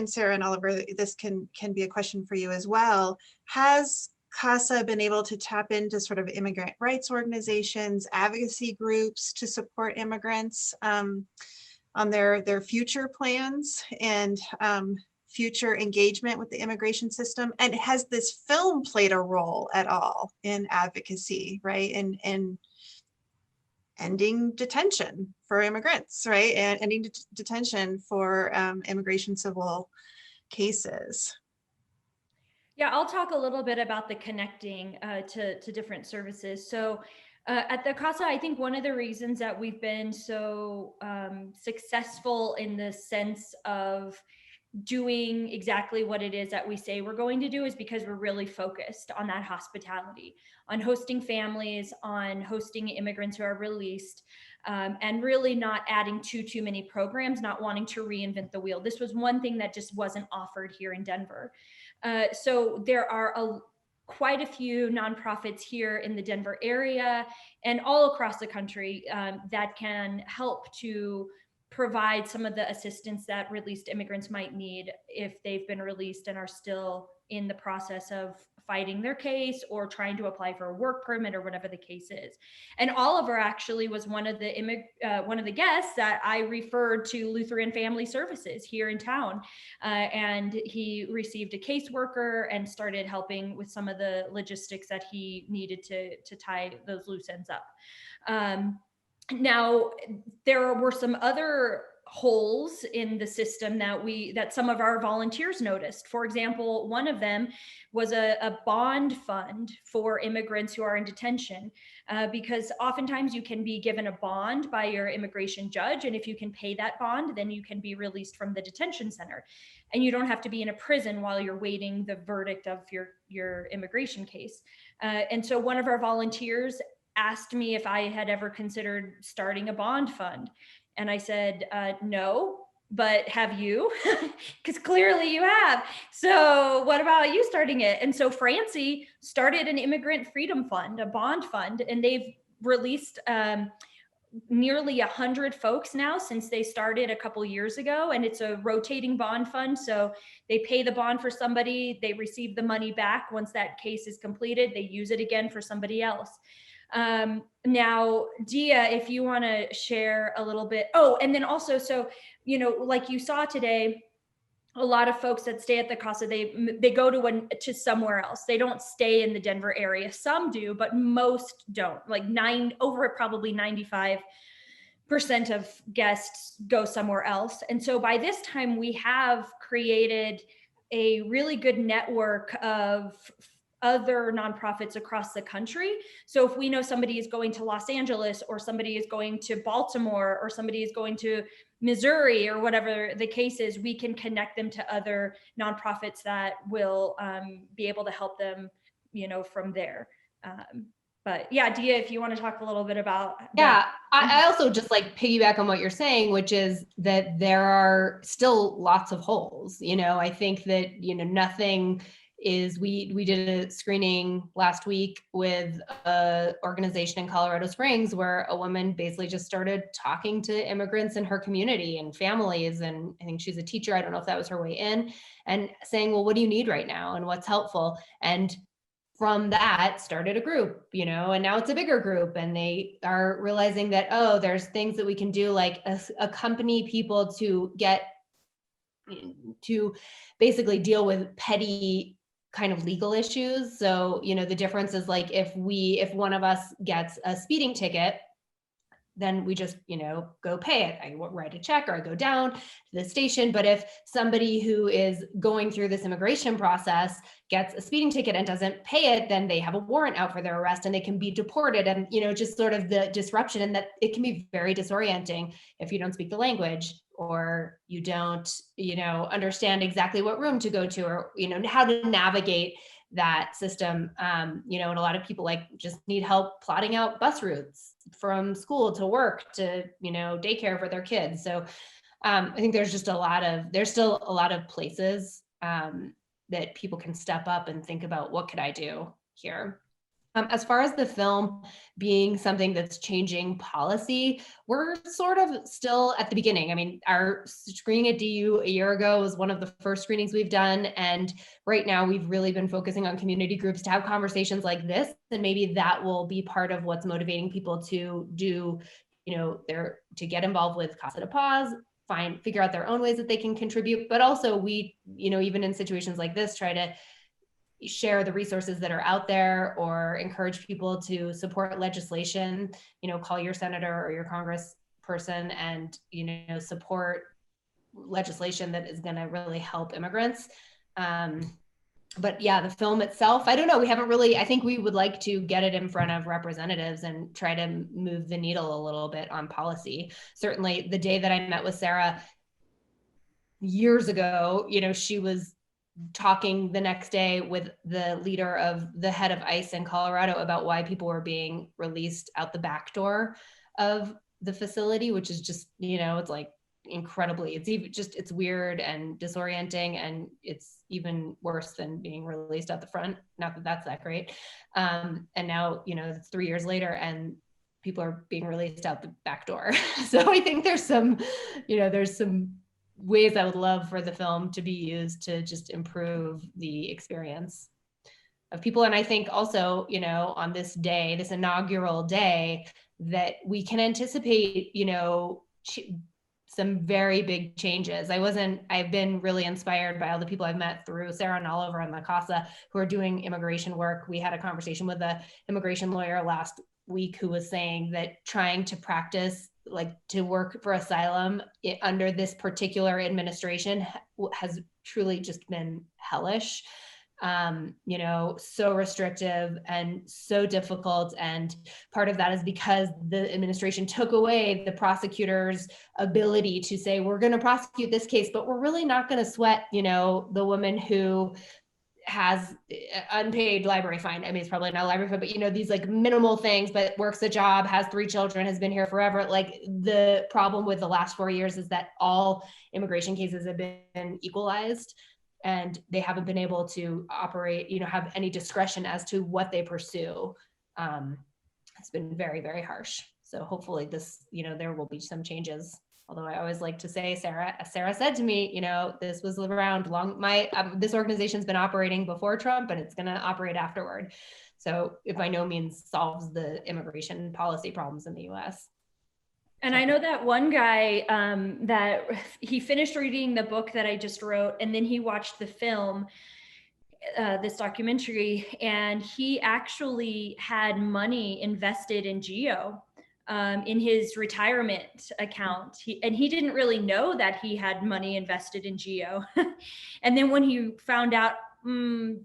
S1: Sarah and Oliver, this can be a question for you as well. Has CAHSS-Casa been able to tap into sort of immigrant rights organizations, advocacy groups to support immigrants on their future plans and future engagement with the immigration system? And has this film played a role at all in advocacy, right? And ending detention for immigrants, right? And ending detention for immigration civil cases.
S3: Yeah, I'll talk a little bit about the connecting to different services. So at the CAHSS-Casa, I think one of the reasons that we've been so successful in the sense of doing exactly what it is that we say we're going to do is because we're really focused on that hospitality, on hosting families, on hosting immigrants who are released, and really not adding too many programs, not wanting to reinvent the wheel. This was one thing that just wasn't offered here in Denver. So there are quite a few nonprofits here in the Denver area and all across the country that can help to provide some of the assistance that released immigrants might need if they've been released and are still in the process of fighting their case or trying to apply for a work permit or whatever the case is. And Oliver actually was one of the guests that I referred to Lutheran Family Services here in town, and he received a caseworker and started helping with some of the logistics that he needed to tie those loose ends up. Now, there were some other holes in the system that some of our volunteers noticed. For example, one of them was a bond fund for immigrants who are in detention, because oftentimes you can be given a bond by your immigration judge, and if you can pay that bond, then you can be released from the detention center, and you don't have to be in a prison while you're waiting the verdict of your immigration case. And so one of our volunteers asked me if I had ever considered starting a bond fund. And I said, no, but have you? Because clearly you have. So what about you starting it? And so Francie started an immigrant freedom fund, a bond fund, and they've released nearly 100 folks now since they started a couple years ago, and it's a rotating bond fund. So they pay the bond for somebody, they receive the money back. Once that case is completed, they use it again for somebody else. Now, Dia, if you want to share a little bit. Oh, and then also, so, you know, like you saw today, a lot of folks that stay at the Casa, they go to somewhere else. They don't stay in the Denver area. Some do, but most don't. Like probably 95% of guests go somewhere else. And so by this time, we have created a really good network of other nonprofits across the country. So if we know somebody is going to Los Angeles, or somebody is going to Baltimore, or somebody is going to Missouri, or whatever the case is, we can connect them to other nonprofits that will be able to help them, you know, from there. But yeah, Dia, if you want to talk a little bit about
S2: that. I also just like piggyback on what you're saying, which is that there are still lots of holes. You know, I think that, you know, nothing is, we did a screening last week with an organization in Colorado Springs where a woman basically just started talking to immigrants in her community and families. And I think she's a teacher. I don't know if that was her way in, and saying, well, what do you need right now? And what's helpful? And from that started a group, you know, and now it's a bigger group, and they are realizing that, oh, there's things that we can do, like accompany people to basically deal with petty kind of legal issues. So, you know, the difference is like if one of us gets a speeding ticket, then we just, you know, go pay it. I write a check or I go down to the station. But if somebody who is going through this immigration process gets a speeding ticket and doesn't pay it, then they have a warrant out for their arrest and they can be deported. And, you know, just sort of the disruption, and that it can be very disorienting if you don't speak the language, or you don't, you know, understand exactly what room to go to, or, you know, how to navigate that system. You know, and a lot of people like just need help plotting out bus routes from school to work to, you know, daycare for their kids. So I think there's still a lot of places that people can step up and think about, what could I do here? As far as the film being something that's changing policy, we're sort of still at the beginning. I mean, our screening at DU a year ago was one of the first screenings we've done. And right now we've really been focusing on community groups to have conversations like this. And maybe that will be part of what's motivating people to do, you know, to get involved with Casa de Paz, figure out their own ways that they can contribute. But also we, you know, even in situations like this, try to share the resources that are out there, or encourage people to support legislation, you know, call your senator or your congressperson and, you know, support legislation that is going to really help immigrants. But yeah, the film itself, I don't know, we haven't really, I think we would like to get it in front of representatives and try to move the needle a little bit on policy. Certainly the day that I met with Sarah years ago, you know, she was talking the next day with the head of ICE in Colorado about why people were being released out the back door of the facility, which is just, you know, it's like incredibly, it's weird and disorienting, and it's even worse than being released out the front. Not that that's that great. And now, you know, it's 3 years later and people are being released out the back door. So I think there's some ways I would love for the film to be used to just improve the experience of people. And I think also, you know, on this day, this inaugural day, that we can anticipate, you know, some very big changes. I've been really inspired by all the people I've met through Sarah and Oliver and the CAHSS who are doing immigration work. We had a conversation with an immigration lawyer last week who was saying that trying to practice, like to work for asylum under this particular administration has truly just been hellish. You know, so restrictive and so difficult. And part of that is because the administration took away the prosecutor's ability to say, we're going to prosecute this case, but we're really not going to sweat, you know, the woman who has unpaid library fine. I mean, it's probably not a library fine, but you know, these like minimal things, but works a job, has 3 children, has been here forever. Like the problem with the last 4 years is that all immigration cases have been equalized, and they haven't been able to operate, you know, have any discretion as to what they pursue. It's been very, very harsh. So hopefully this, there will be some changes. Although I always like to say, Sarah said to me, this was around this organization's been operating before Trump and it's going to operate afterward. So it by no means solves the immigration policy problems in the US.
S3: And I know that one guy that he finished reading the book that I just wrote, and then he watched the film, this documentary, and he actually had money invested in Geo in his retirement account. He didn't really know that he had money invested in Geo. And then when he found out,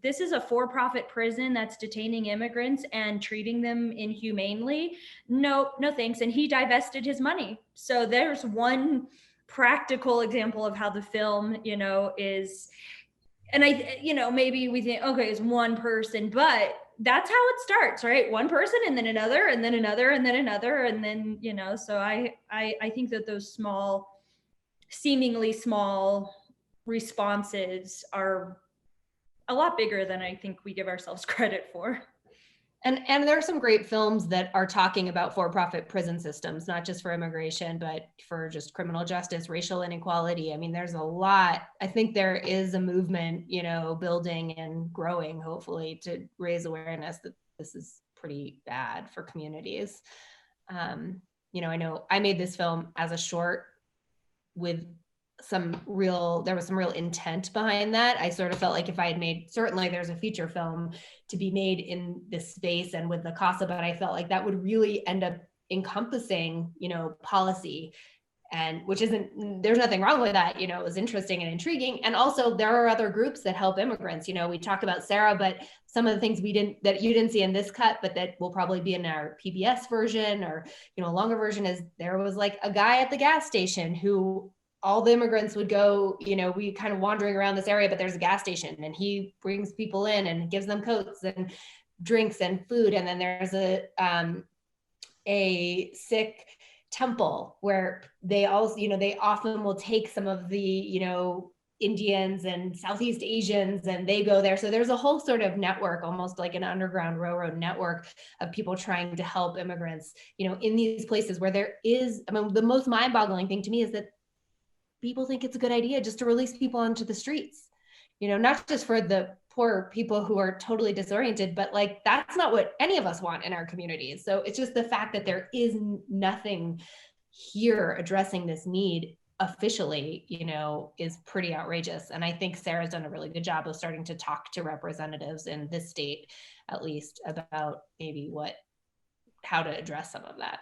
S3: this is a for-profit prison that's detaining immigrants and treating them inhumanely, no thanks. And he divested his money. So there's one practical example of how the film, is, and maybe we think, okay, it's one person, but that's how it starts, right? One person, and then another, and then another, and then another, and then, so I think that those seemingly small responses are a lot bigger than I think we give ourselves credit for.
S2: And there are some great films that are talking about for-profit prison systems, not just for immigration, but for just criminal justice, racial inequality. I mean, there's a lot. I think there is a movement, building and growing, hopefully, to raise awareness that this is pretty bad for communities. I know I made this film as a short with there was some real intent behind that. I sort of felt like if I had made, certainly there's a feature film to be made in this space and with the CAHSS, but I felt like that would really end up encompassing, policy, and there's nothing wrong with that. It was interesting and intriguing. And also there are other groups that help immigrants. We talked about Sarah, but some of the things that you didn't see in this cut, but that will probably be in our PBS version or, longer version, is there was like a guy at the gas station who all the immigrants would go, we kind of wandering around this area, but there's a gas station and he brings people in and gives them coats and drinks and food. And then there's a Sikh temple where they also, they often will take some of the, Indians and Southeast Asians and they go there. So there's a whole sort of network, almost like an underground railroad network of people trying to help immigrants, in these places where there is, the most mind-boggling thing to me is that people think it's a good idea just to release people onto the streets, not just for the poor people who are totally disoriented, but like, that's not what any of us want in our communities. So it's just the fact that there is nothing here addressing this need officially, is pretty outrageous. And I think Sarah's done a really good job of starting to talk to representatives in this state, at least, about maybe how to address some of that.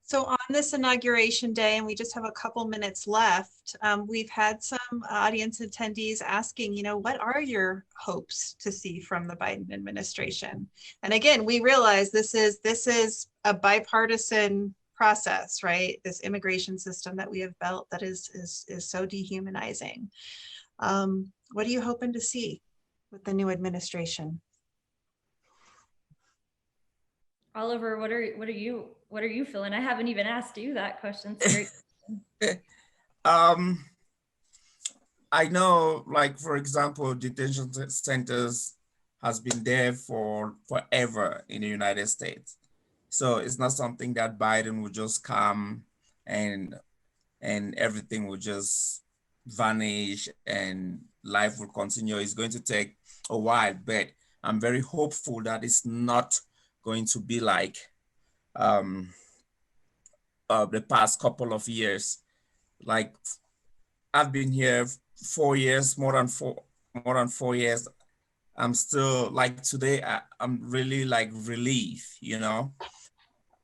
S1: So on this inauguration day, and we just have a couple minutes left, we've had some audience attendees asking, what are your hopes to see from the Biden administration? And again, we realize this is a bipartisan process, right? This immigration system that we have built that is so dehumanizing. What are you hoping to see with the new administration?
S3: Oliver, what are you feeling? I haven't even asked you that question.
S4: I know, like, for example, detention centers has been there for forever in the United States. So it's not something that Biden would just come and everything will just vanish and life will continue. It's going to take a while, but I'm very hopeful that it's not going to be like the past couple of years. Like, I've been here 4 years, more than 4 years. I'm still, like, today, I'm really like relieved,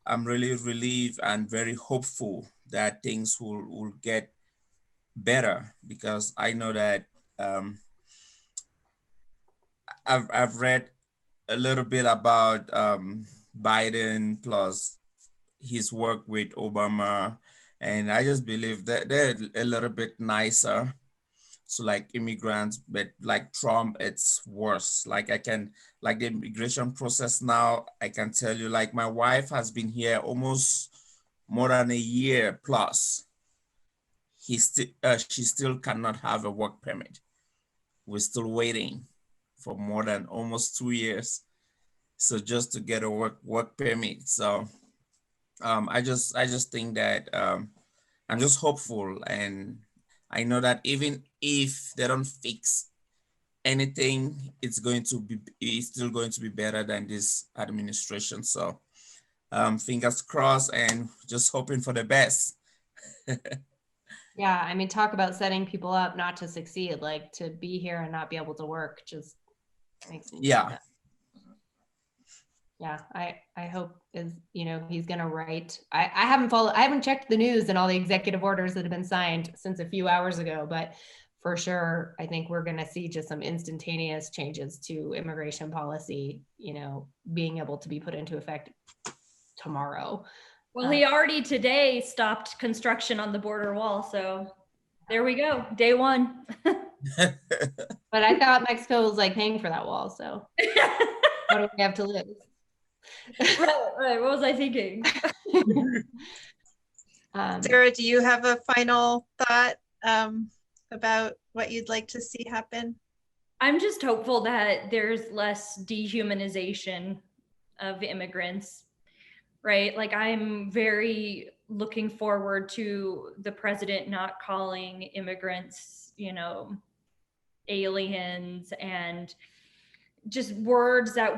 S4: I'm really relieved and very hopeful that things will get better, because I know that I've read a little bit about Biden plus his work with Obama, and I just believe that they're a little bit nicer. So like immigrants, but like Trump, it's worse. Like the immigration process now, I can tell you, like my wife has been here almost more than a year plus. She still cannot have a work permit. We're still waiting for more than almost 2 years. So just to get a work permit. So I just think that I'm just hopeful, and I know that even if they don't fix anything, it's still going to be better than this administration. So fingers crossed and just hoping for the best.
S2: Yeah, I mean, talk about setting people up not to succeed, like to be here and not be able to work just makes me
S4: Yeah.
S2: Yeah, I hope he's gonna write. I haven't checked the news and all the executive orders that have been signed since a few hours ago, but for sure, I think we're gonna see just some instantaneous changes to immigration policy, being able to be put into effect tomorrow.
S3: Well, he already today stopped construction on the border wall, so there we go, day one.
S2: But I thought Mexico was like paying for that wall, so what do we have to lose?
S3: Right. What was I thinking?
S1: Sarah, do you have a final thought about what you'd like to see happen?
S3: I'm just hopeful that there's less dehumanization of immigrants, right? Like, I'm very looking forward to the president not calling immigrants, aliens, and just words that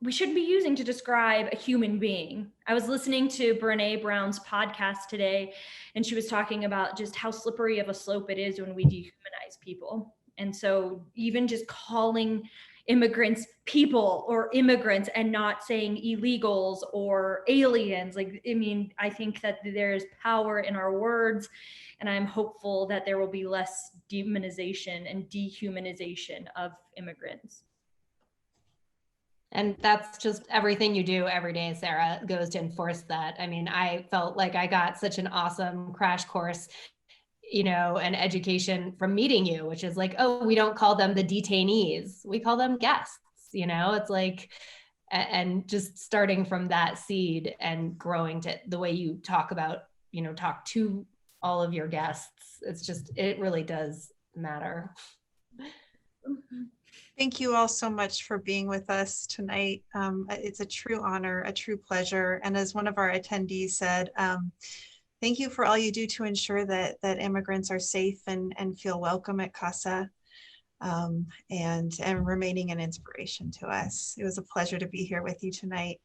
S3: we shouldn't be using to describe a human being. I was listening to Brene Brown's podcast today, and she was talking about just how slippery of a slope it is when we dehumanize people. And so even just calling immigrants people or immigrants and not saying illegals or aliens, I think that there's power in our words, and I'm hopeful that there will be less demonization and dehumanization of immigrants.
S2: And that's just everything you do every day, Sarah, goes to enforce that. I mean, I felt like I got such an awesome crash course, and education from meeting you, which is like, oh, we don't call them the detainees, we call them guests, it's like, and just starting from that seed and growing to the way you talk about, talk to all of your guests. It really does matter.
S1: Thank you all so much for being with us tonight. It's a true honor, a true pleasure. And as one of our attendees said, thank you for all you do to ensure that immigrants are safe and feel welcome at CAHSS, and remaining an inspiration to us. It was a pleasure to be here with you tonight.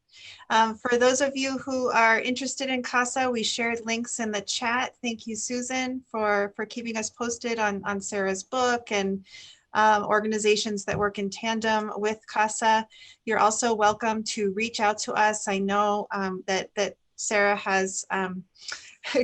S1: For those of you who are interested in CAHSS, we shared links in the chat. Thank you, Susan, for keeping us posted on Sarah's book and organizations that work in tandem with CAHSS. You're also welcome to reach out to us. I know that Sarah has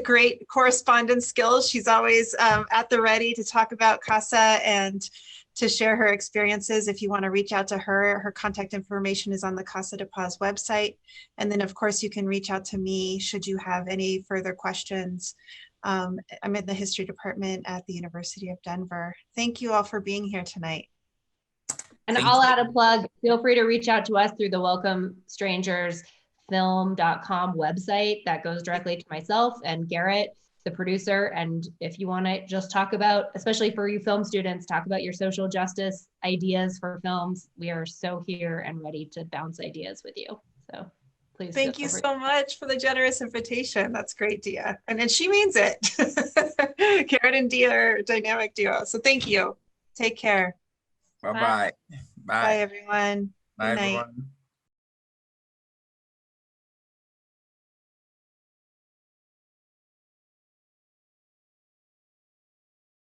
S1: great correspondence skills. She's always at the ready to talk about CAHSS and to share her experiences. If you want to reach out to her, her contact information is on the Casa de Paz website. And then of course you can reach out to me should you have any further questions. I'm in the history department at the University of Denver. Thank you all for being here tonight.
S2: And I'll add a plug. Feel free to reach out to us through the Welcome Strangers film.com website that goes directly to myself and Garrett, the producer. And if you want to just talk about, especially for you film students, talk about your social justice ideas for films, we are so here and ready to bounce ideas with you. So please.
S1: Thank you so much for the generous invitation. That's great, Dia. And she means it. Garrett and Dia are a dynamic duo. So thank you. Take care.
S4: Bye-bye. Bye.
S1: Bye, everyone.
S4: Bye,
S1: Good night.
S4: everyone.